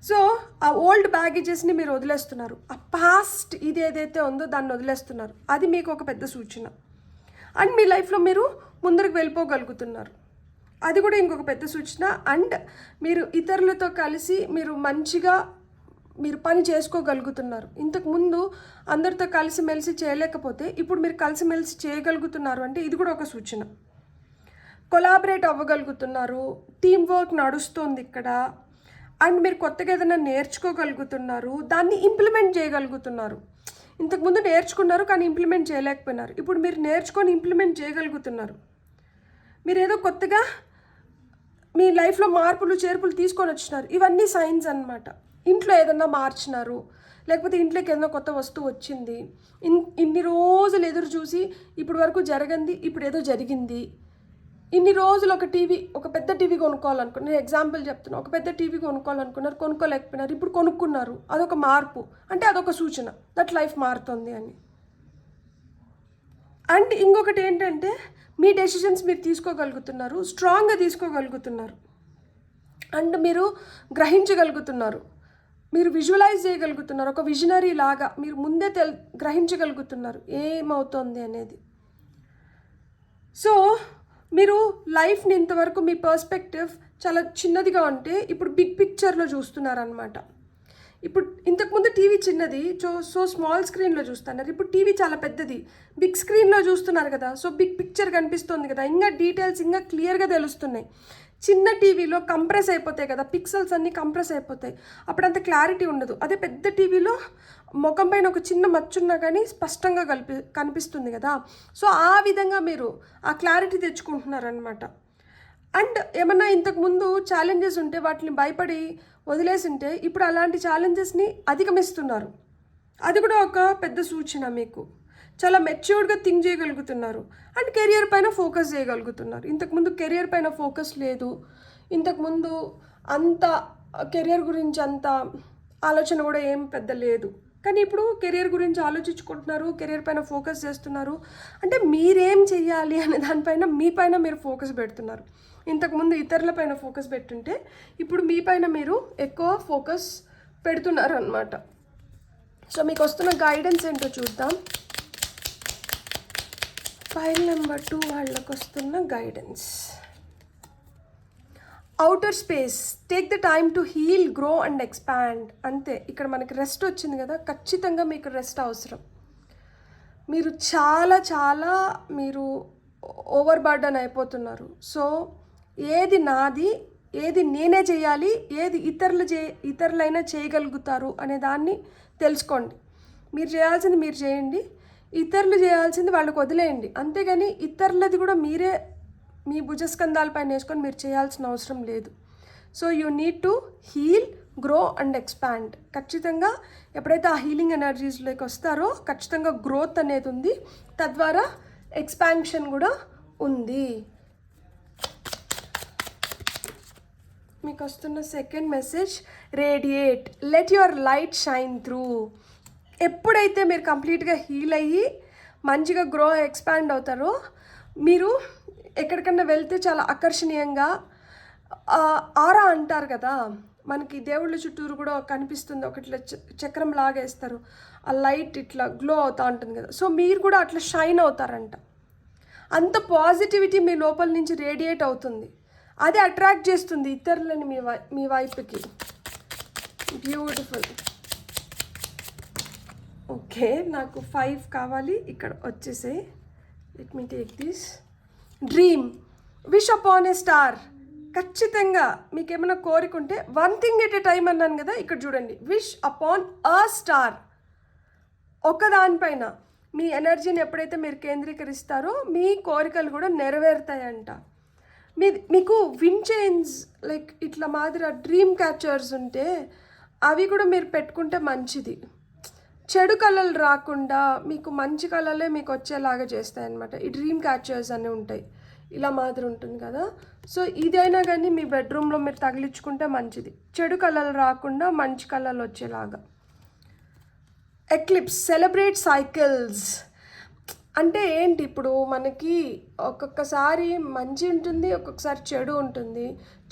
సో ఆ ఓల్డ్ బ్యాగేజెస్ని మీరు వదిలేస్తున్నారు, ఆ పాస్ట్ ఇది ఏదైతే ఉందో దాన్ని వదిలేస్తున్నారు. అది మీకు ఒక పెద్ద సూచన. అండ్ మీ లైఫ్లో మీరు ముందరకు వెళ్ళిపోగలుగుతున్నారు, అది కూడా ఇంకొక పెద్ద సూచన. అండ్ మీరు ఇతరులతో కలిసి మీరు మంచిగా మీరు పని చేసుకోగలుగుతున్నారు. ఇంతకుముందు అందరితో కలిసిమెలిసి చేయలేకపోతే ఇప్పుడు మీరు కలిసిమెలిసి చేయగలుగుతున్నారు అంటే ఇది కూడా ఒక సూచన. కొలాబరేట్ అవ్వగలుగుతున్నారు, టీం వర్క్ నడుస్తుంది ఇక్కడ. అండ్ మీరు కొత్తగా ఏదైనా నేర్చుకోగలుగుతున్నారు, దాన్ని ఇంప్లిమెంట్ చేయగలుగుతున్నారు. ఇంతకుముందు నేర్చుకున్నారు కానీ ఇంప్లిమెంట్ చేయలేకపోయినారు, ఇప్పుడు మీరు నేర్చుకొని ఇంప్లిమెంట్ చేయగలుగుతున్నారు. మీరు ఏదో కొత్తగా మీ లైఫ్లో మార్పులు చేర్పులు తీసుకొని వచ్చినారు. ఇవన్నీ సైన్స్ అన్నమాట. ఇంట్లో ఏదన్నా మార్చినారు, లేకపోతే ఇంట్లోకి ఏదైనా కొత్త వస్తువు వచ్చింది, ఇన్ని రోజులు ఎదురు చూసి ఇప్పుడు వరకు జరగంది ఇప్పుడు ఏదో జరిగింది. ఇన్ని రోజులు ఒక పెద్ద టీవీ కొనుక్కోవాలనుకున్నారు, నేను ఎగ్జాంపుల్ చెప్తున్నా, ఒక పెద్ద టీవీ కొనుక్కోవాలనుకున్నారు, కొనుక్కోలేకపోయినారు, ఇప్పుడు కొనుక్కున్నారు. అదొక మార్పు, అంటే అదొక సూచన దట్ లైఫ్ మారుతుంది అని. అండ్ ఇంకొకటి ఏంటంటే మీ డెసిషన్స్ మీరు తీసుకోగలుగుతున్నారు, స్ట్రాంగ్గా తీసుకోగలుగుతున్నారు. అండ్ మీరు గ్రహించగలుగుతున్నారు, మీరు విజువలైజ్ చేయగలుగుతున్నారు. ఒక విజనరీ లాగా మీరు ముందే గ్రహించగలుగుతున్నారు ఏమవుతుంది అనేది. సో మీరు లైఫ్ని ఇంతవరకు మీ పర్స్పెక్టివ్ చాలా చిన్నదిగా ఉంటే ఇప్పుడు బిగ్ పిక్చర్లో చూస్తున్నారనమాట. ఇప్పుడు ఇంతకుముందు టీవీ చిన్నది, సో స్మాల్ స్క్రీన్లో చూస్తున్నారు. ఇప్పుడు టీవీ చాలా పెద్దది, బిగ్ స్క్రీన్లో చూస్తున్నారు కదా. సో బిగ్ పిక్చర్ కనిపిస్తుంది కదా, ఇంకా డీటెయిల్స్ ఇంకా క్లియర్గా తెలుస్తున్నాయి. చిన్న టీవీలో కంప్రెస్ అయిపోతాయి కదా, పిక్సెల్స్ అన్నీ కంప్రెస్ అయిపోతాయి, అప్పుడు అంత క్లారిటీ ఉండదు. అదే పెద్ద టీవీలో ముఖం పైన ఒక చిన్న మచ్చున్నా కానీ స్పష్టంగా కనిపిస్తుంది కదా. సో ఆ విధంగా మీరు ఆ క్లారిటీ తెచ్చుకుంటున్నారనమాట. అండ్ ఏమన్నా ఇంతకుముందు ఛాలెంజెస్ ఉంటే వాటిని భయపడి వదిలేసింటే ఇప్పుడు అలాంటి ఛాలెంజెస్ని అధిగమిస్తున్నారు. అది కూడా ఒక పెద్ద సూచన. మీకు చాలా మెచ్యూర్డ్గా థింక్ చేయగలుగుతున్నారు అండ్ కెరియర్ పైన ఫోకస్ చేయగలుగుతున్నారు. ఇంతకుముందు కెరియర్ పైన ఫోకస్ లేదు, ఇంతకుముందు అంత కెరియర్ గురించి అంత ఆలోచన కూడా ఏం పెద్ద లేదు. కానీ ఇప్పుడు కెరియర్ గురించి ఆలోచించుకుంటున్నారు, కెరియర్ పైన ఫోకస్ చేస్తున్నారు. అంటే మీరేం చెయ్యాలి అనే దానిపైన మీ పైన మీరు ఫోకస్ పెడుతున్నారు. ఇంతకుముందు ఇతరుల పైన ఫోకస్ పెట్టుంటే ఇప్పుడు మీ పైన మీరు ఎక్కువ ఫోకస్ పెడుతున్నారు అన్నమాట. సో మీకు వస్తున్న గైడెన్స్ ఏంటో చూద్దాం. ఫైల్ నెంబర్ 2 వాళ్ళకి వస్తున్న guidance. Outer space, take the time to heal, grow and expand. అంతే, ఇక్కడ మనకి రెస్ట్ వచ్చింది కదా, ఖచ్చితంగా మీకు రెస్ట్ అవసరం. మీరు చాలా మీరు ఓవర్ బర్డన్ అయిపోతున్నారు. సో ఏది నాది, ఏది నేనే చేయాలి, ఏది ఇతరులైనా చేయగలుగుతారు అనే దాన్ని తెలుసుకోండి. మీరు చేయాల్సింది మీరు చేయండి, ఇతరులు చేయాల్సింది వాళ్ళకి వదిలేయండి. అంతేగాని ఇతరులది కూడా మీరే మీ భుజస్కంధాలపైన వేసుకొని మీరు చేయాల్సిన అవసరం లేదు. So you need to heal, grow and expand. ఖచ్చితంగా ఎప్పుడైతే ఆ హీలింగ్ ఎనర్జీస్లోకి వస్తారో ఖచ్చితంగా గ్రోత్ అనేది ఉంది, తద్వారా ఎక్స్పాన్షన్ కూడా ఉంది. మీకు వస్తున్న second message, radiate, let your light shine through. ఎప్పుడైతే మీరు కంప్లీట్గా హీల్ అయ్యి మంచిగా గ్రో ఎక్స్పాండ్ అవుతారో మీరు ఎక్కడికన్నా వెళ్తే చాలా ఆకర్షణీయంగా, ఆరా అంటారు కదా మనకి, దేవుళ్ళ చుట్టూరు కూడా కనిపిస్తుంది, ఒకట్లా చక్రం లాగేస్తారు, ఆ లైట్ ఇట్లా గ్లో అవుతూ ఉంటుంది కదా. సో మీరు కూడా అట్లా షైన్ అవుతారంట. అంత పాజిటివిటీ మీ లోపల నుంచి రేడియేట్ అవుతుంది, అది అట్రాక్ట్ చేస్తుంది ఇతరులని మీ వైపుకి. బ్యూటిఫుల్. ఓకే, నాకు 5 కావాలి. ఇక్కడ వచ్చేసే. Let me take this. Dream, wish upon A star. ఖచ్చితంగా మీకు ఏమైనా కోరిక ఉంటే 1 థింగ్ ఎట్ ఏ టైం అన్నాను కదా, ఇక్కడ చూడండి, విష్ అపాన్ అ స్టార్. ఒకదానిపైన మీ ఎనర్జీని ఎప్పుడైతే మీరు కేంద్రీకరిస్తారో మీ కోరికలు కూడా నెరవేరుతాయంట. మీకు విన్ చైన్స్ లైక్ ఇట్లా మాదిరి డ్రీమ్ క్యాచర్స్ ఉంటే అవి కూడా మీరు పెట్టుకుంటే మంచిది. చెడు కళలు రాకుండా మీకు మంచి కళలే మీకు వచ్చేలాగా చేస్తాయన్నమాట. ఈ డ్రీమ్ క్యాచర్స్ అన్నీ ఉంటాయి, ఇలా మాదిరి ఉంటుంది కదా. సో ఇదైనా కానీ మీ బెడ్రూమ్లో మీరు తగిలించుకుంటే మంచిది, చెడు కళలు రాకుండా మంచి కళలు వచ్చేలాగా. ఎక్లిప్స్, సెలబ్రేట్ సైకిల్స్ అంటే ఏంటి, ఇప్పుడు మనకి ఒక్కొక్కసారి మంచి ఉంటుంది, ఒక్కొక్కసారి చెడు ఉంటుంది.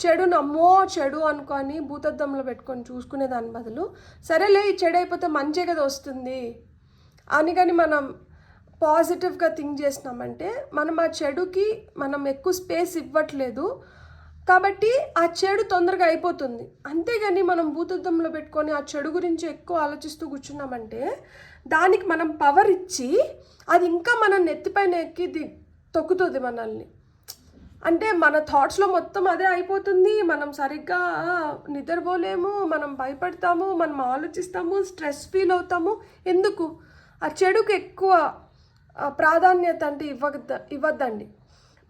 చెడు నమ్మో చెడు అనుకొని భూతద్దంలో పెట్టుకొని చూసుకునే దాని బదులు సరేలే ఈ చెడు అయిపోతే మంచే కదా వస్తుంది అని కానీ మనం పాజిటివ్గా థింక్ చేసినామంటే మనం ఆ చెడుకి మనం ఎక్కువ స్పేస్ ఇవ్వట్లేదు కాబట్టి ఆ చెడు తొందరగా అయిపోతుంది. అంతేగాని మనం భూతద్దంలో పెట్టుకొని ఆ చెడు గురించి ఎక్కువ ఆలోచిస్తూ కూర్చున్నామంటే దానికి మనం పవర్ ఇచ్చి అది ఇంకా మన నెత్తిపైన ఎక్కి తొక్కుతుంది మనల్ని. అంటే మన థాట్స్లో మొత్తం అదే అయిపోతుంది, మనం సరిగ్గా నిద్రపోలేము, మనం భయపడతాము, మనం ఆలోచిస్తాము, స్ట్రెస్ ఫీల్ అవుతాము. ఎందుకు? ఆ చెడుకు ఎక్కువ ప్రాధాన్యత అంటే ఇవ్వద్దండి,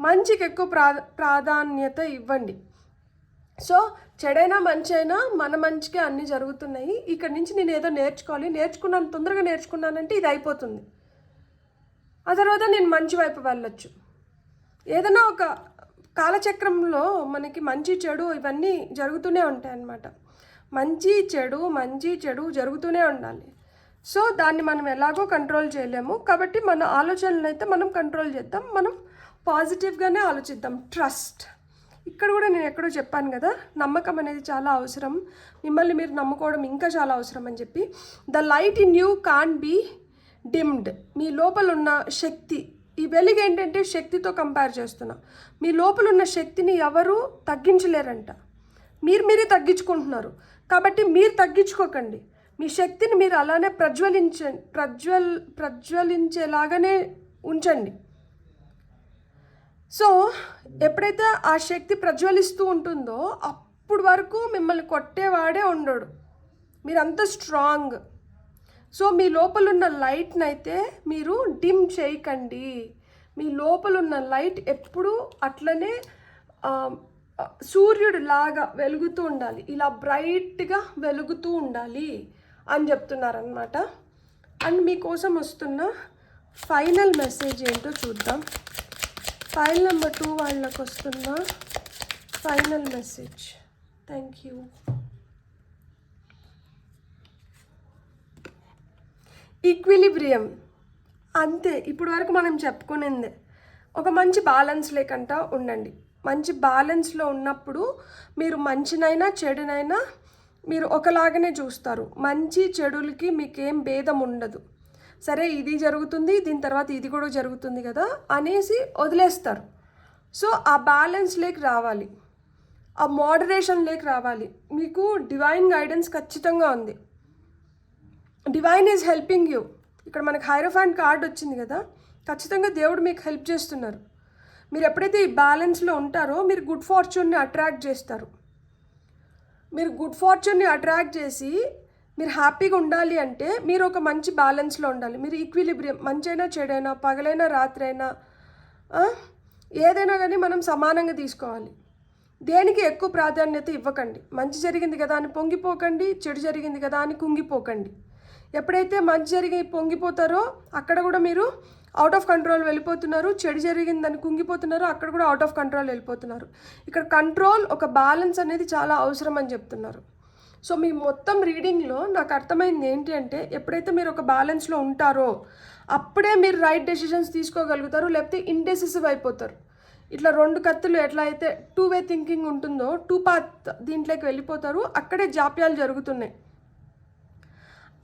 మంచికి ఎక్కువ ప్రాధాన్యత ఇవ్వండి. సో చెడైనా మంచి అయినా మన మంచికే అన్నీ జరుగుతున్నాయి. ఇక్కడ నుంచి నేను ఏదో నేర్చుకున్నాను, తొందరగా నేర్చుకున్నానంటే ఇది అయిపోతుంది. ఆ తర్వాత నేను మంచి వైపు వెళ్ళొచ్చు. ఏదైనా ఒక కాలచక్రంలో మనకి మంచి చెడు ఇవన్నీ జరుగుతూనే ఉంటాయి అన్నమాట. మంచి చెడు జరుగుతూనే ఉండాలి. సో దాన్ని మనం ఎలాగో కంట్రోల్ చేయలేము కాబట్టి మన ఆలోచనలు అయితే మనం కంట్రోల్ చేద్దాం, మనం పాజిటివ్గానే ఆలోచిద్దాం. ట్రస్ట్, ఇక్కడ కూడా నేను ఎక్కడో చెప్పాను కదా, నమ్మకం అనేది చాలా అవసరం, మిమ్మల్ని మీరు నమ్ముకోవడం ఇంకా చాలా అవసరం అని చెప్పి. The light in you can be dimmed. మీ లోపల ఉన్న శక్తి, ఈ వెలుగు ఏంటంటే శక్తితో కంపేర్ చేస్తున్నా, మీ లోపల ఉన్న శక్తిని ఎవరు తగ్గించలేరంట, మీరే తగ్గించుకుంటున్నారు. కాబట్టి మీరు తగ్గించుకోకండి, మీ శక్తిని మీరు అలానే ప్రజ్వలించేలాగానే ఉంచండి. సో ఎప్పుడైతే ఆ శక్తి ప్రజ్వలిస్తూ ఉంటుందో అప్పుడు వరకు మిమ్మల్ని కొట్టేవాడే ఉండడు, మీరంతా స్ట్రాంగ్. సో మీ లోపల ఉన్న లైట్ని అయితే మీరు డిమ్ చేయకండి, మీ లోపల ఉన్న లైట్ ఎప్పుడూ అట్లనే సూర్యుడు లాగా వెలుగుతూ ఉండాలి, ఇలా బ్రైట్గా వెలుగుతూ ఉండాలి అని చెప్తున్నారనమాట. అండ్ మీకోసం వస్తున్న ఫైనల్ మెసేజ్ ఏంటో చూద్దాం. ఫైల్ నెంబర్ 2 వాళ్ళకి వస్తున్న final message. Thank you. Equilibrium, అంతే. ఇప్పుడు వరకు మనం చెప్పుకునేదే ఒక మంచి బ్యాలెన్స్ లేకుండా ఉండండి. మంచి బ్యాలెన్స్లో ఉన్నప్పుడు మీరు మంచినైనా చెడునైనా మీరు ఒకలాగానే చూస్తారు. మంచి చెడులకి మీకేం భేదం ఉండదు. సరే ఇది జరుగుతుంది, దీని తర్వాత ఇది కూడా జరుగుతుంది కదా అనేసి వదిలేస్తారు. సో ఆ బ్యాలెన్స్ లేక రావాలి, ఆ మోడరేషన్ లేక రావాలి. మీకు డివైన్ గైడెన్స్ ఖచ్చితంగా ఉంది, డివైన్ ఈజ్ హెల్పింగ్ యూ. ఇక్కడ మనకు హైరోఫాంట్ కార్డ్ వచ్చింది కదా, ఖచ్చితంగా దేవుడు మీకు హెల్ప్ చేస్తున్నారు. మీరు ఎప్పుడైతే ఈ బ్యాలెన్స్లో ఉంటారో మీరు గుడ్ ఫార్చ్యూన్ని అట్రాక్ట్ చేస్తారు. మీరు గుడ్ ఫార్చ్యూన్ని అట్రాక్ట్ చేసి మీరు హ్యాపీగా ఉండాలి అంటే మీరు ఒక మంచి బ్యాలెన్స్లో ఉండాలి. మీరు ఈక్విలిబ్రియం, మంచైనా చెడైనా, పగలైనా రాత్రైనా, ఏదైనా కానీ మనం సమానంగా తీసుకోవాలి. దేనికి ఎక్కువ ప్రాధాన్యత ఇవ్వకండి. మంచి జరిగింది కదా అని పొంగిపోకండి, చెడు జరిగింది కదా అని కుంగిపోకండి. ఎప్పుడైతే మంచి జరిగి పొంగిపోతారో అక్కడ కూడా మీరు అవుట్ ఆఫ్ కంట్రోల్ వెళ్ళిపోతున్నారు, చెడు జరిగిందని కుంగిపోతున్నారు, అక్కడ కూడా అవుట్ ఆఫ్ కంట్రోల్ వెళ్ళిపోతున్నారు. ఇక్కడ కంట్రోల్, ఒక బ్యాలెన్స్ అనేది చాలా అవసరం అని చెప్తున్నారు. సో మీ మొత్తం రీడింగ్లో నాకు అర్థమైంది ఏంటి అంటే, ఎప్పుడైతే మీరు ఒక బ్యాలెన్స్లో ఉంటారో అప్పుడే మీరు రైట్ డెసిషన్స్ తీసుకోగలుగుతారు, లేకపోతే ఇండెసిసివ్ అయిపోతారు. ఇట్లా 2 కత్తులు ఎట్లా అయితే 2 వే థింకింగ్ ఉంటుందో 2 పాత్ దీంట్లోకి వెళ్ళిపోతారు, అక్కడే జాప్యాలు జరుగుతున్నాయి.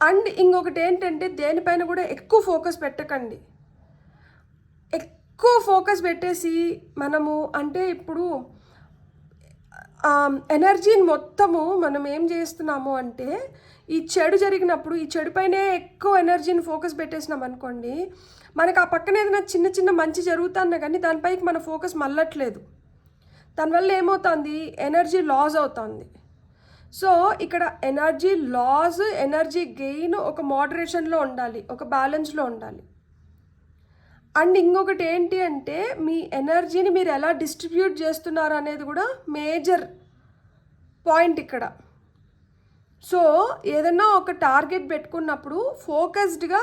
అండ్ ఇంకొకటి ఏంటంటే దేనిపైన కూడా ఎక్కువ ఫోకస్ పెట్టకండి. ఎక్కువ ఫోకస్ పెట్టేసి మనము అంటే ఇప్పుడు ఎనర్జీని మొత్తము మనం ఏం చేస్తున్నాము అంటే ఈ చెడు జరిగినప్పుడు ఈ చెడుపైనే ఎక్కువ ఎనర్జీని ఫోకస్ పెట్టేసినాం అనుకోండి, మనకు ఆ పక్కన ఏదైనా చిన్న చిన్న మంచి జరుగుతున్నా కానీ దానిపైకి మన ఫోకస్ మళ్ళట్లేదు. దానివల్ల ఏమవుతుంది, ఎనర్జీ లాస్ అవుతుంది. సో ఇక్కడ ఎనర్జీ లాస్, ఎనర్జీ గెయిన్ ఒక మోడరేషన్లో ఉండాలి, ఒక బ్యాలెన్స్లో ఉండాలి. అండ్ ఇంకొకటి ఏంటి అంటే మీ ఎనర్జీని మీరు ఎలా డిస్ట్రిబ్యూట్ చేస్తున్నారు అనేది కూడా మేజర్ పాయింట్ ఇక్కడ. సో ఏదన్నా ఒక టార్గెట్ పెట్టుకున్నప్పుడు ఫోకస్డ్గా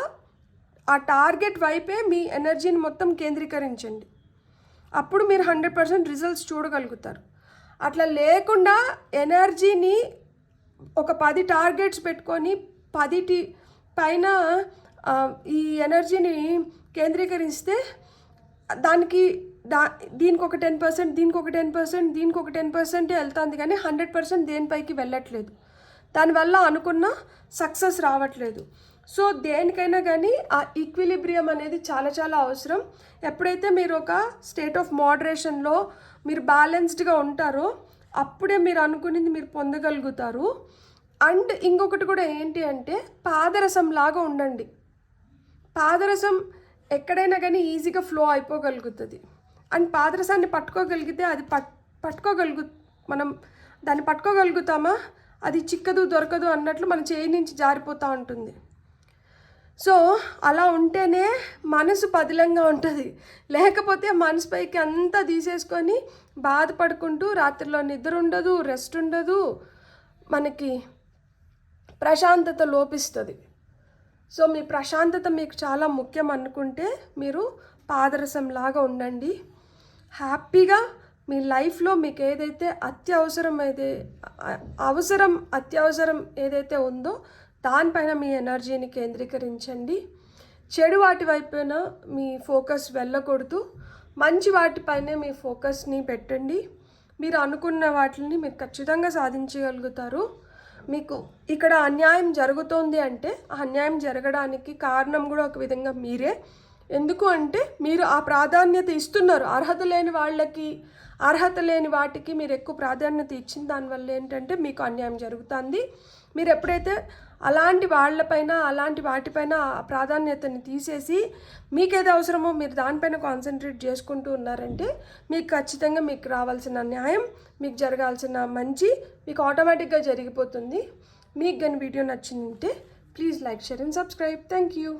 ఆ టార్గెట్ వైపే మీ ఎనర్జీని మొత్తం కేంద్రీకరించండి. అప్పుడు మీరు 100% రిజల్ట్స్ చూడగలుగుతారు. అట్లా లేకుండా ఎనర్జీని ఒక 10 టార్గెట్స్ పెట్టుకొని 10 పైన ఈ ఎనర్జీని కేంద్రీకరిస్తే దీనికి ఒక 10%, దీనికి ఒక 10%, దీనికి ఒక 10% వెళ్తుంది, కానీ 100% దేనిపైకి వెళ్ళట్లేదు. దానివల్ల అనుకున్న సక్సెస్ రావట్లేదు. సో దేనికైనా కానీ ఆ ఈక్విలిబ్రియం అనేది చాలా చాలా అవసరం. ఎప్పుడైతే మీరు ఒక స్టేట్ ఆఫ్ మోడరేషన్లో మీరు బ్యాలెన్స్డ్గా ఉంటారో అప్పుడే మీరు అనుకునేది మీరు పొందగలుగుతారు. అండ్ ఇంకొకటి కూడా ఏంటి అంటే పాదరసం లాగా ఉండండి. పాదరసం ఎక్కడైనా కానీ ఈజీగా ఫ్లో అయిపోగలుగుతుంది. అండ్ పాదరసాన్ని పట్టుకోగలిగితే అది మనం దాన్ని పట్టుకోగలుగుతామా, అది చిక్కదు దొరకదు అన్నట్లు మన చేయి నుంచి జారిపోతూ ఉంటుంది. సో అలా ఉంటేనే మనసు పదిలంగా ఉంటుంది. లేకపోతే మనసు పైకి అంతా తీసేసుకొని బాధపడుకుంటూ రాత్రిలో నిద్ర ఉండదు, రెస్ట్ ఉండదు, మనకి ప్రశాంతత లోపిస్తుంది. సో మీ ప్రశాంతత మీకు చాలా ముఖ్యం అనుకుంటే మీరు పాదరసంలాగా ఉండండి. హ్యాపీగా మీ లైఫ్లో మీకు ఏదైతే అత్యవసరం ఏదైతే ఉందో దానిపైన మీ ఎనర్జీని కేంద్రీకరించండి. చెడు వాటి వైపున మీ ఫోకస్ వెళ్ళకూడదు, మంచి వాటిపైనే మీ ఫోకస్ని పెట్టండి. మీరు అనుకున్న వాటిని మీరు ఖచ్చితంగా సాధించగలుగుతారు. మీకు ఇక్కడ అన్యాయం జరుగుతోంది అంటే ఆ అన్యాయం జరగడానికి కారణం కూడా ఒక విధంగా మీరే. ఎందుకు అంటే మీరు ఆ ప్రాధాన్యత ఇస్తున్నారు. అర్హత లేని వాటికి మీరు ఎక్కువ ప్రాధాన్యత ఇచ్చిన దానివల్ల ఏంటంటే మీకు అన్యాయం జరుగుతుంది. మీరు ఎప్పుడైతే అలాంటి వాటిపైన ప్రాధాన్యతని తీసేసి మీకేది అవసరమో మీరు దానిపైన కాన్సన్ట్రేట్ చేసుకుంటూ ఉన్నారంటే మీకు ఖచ్చితంగా మీకు రావాల్సిన న్యాయం, మీకు జరగాల్సిన మంచి మీకు ఆటోమేటిక్గా జరిగిపోతుంది. మీకు కానీ వీడియో నచ్చిందంటే please like, share and subscribe. Thank you.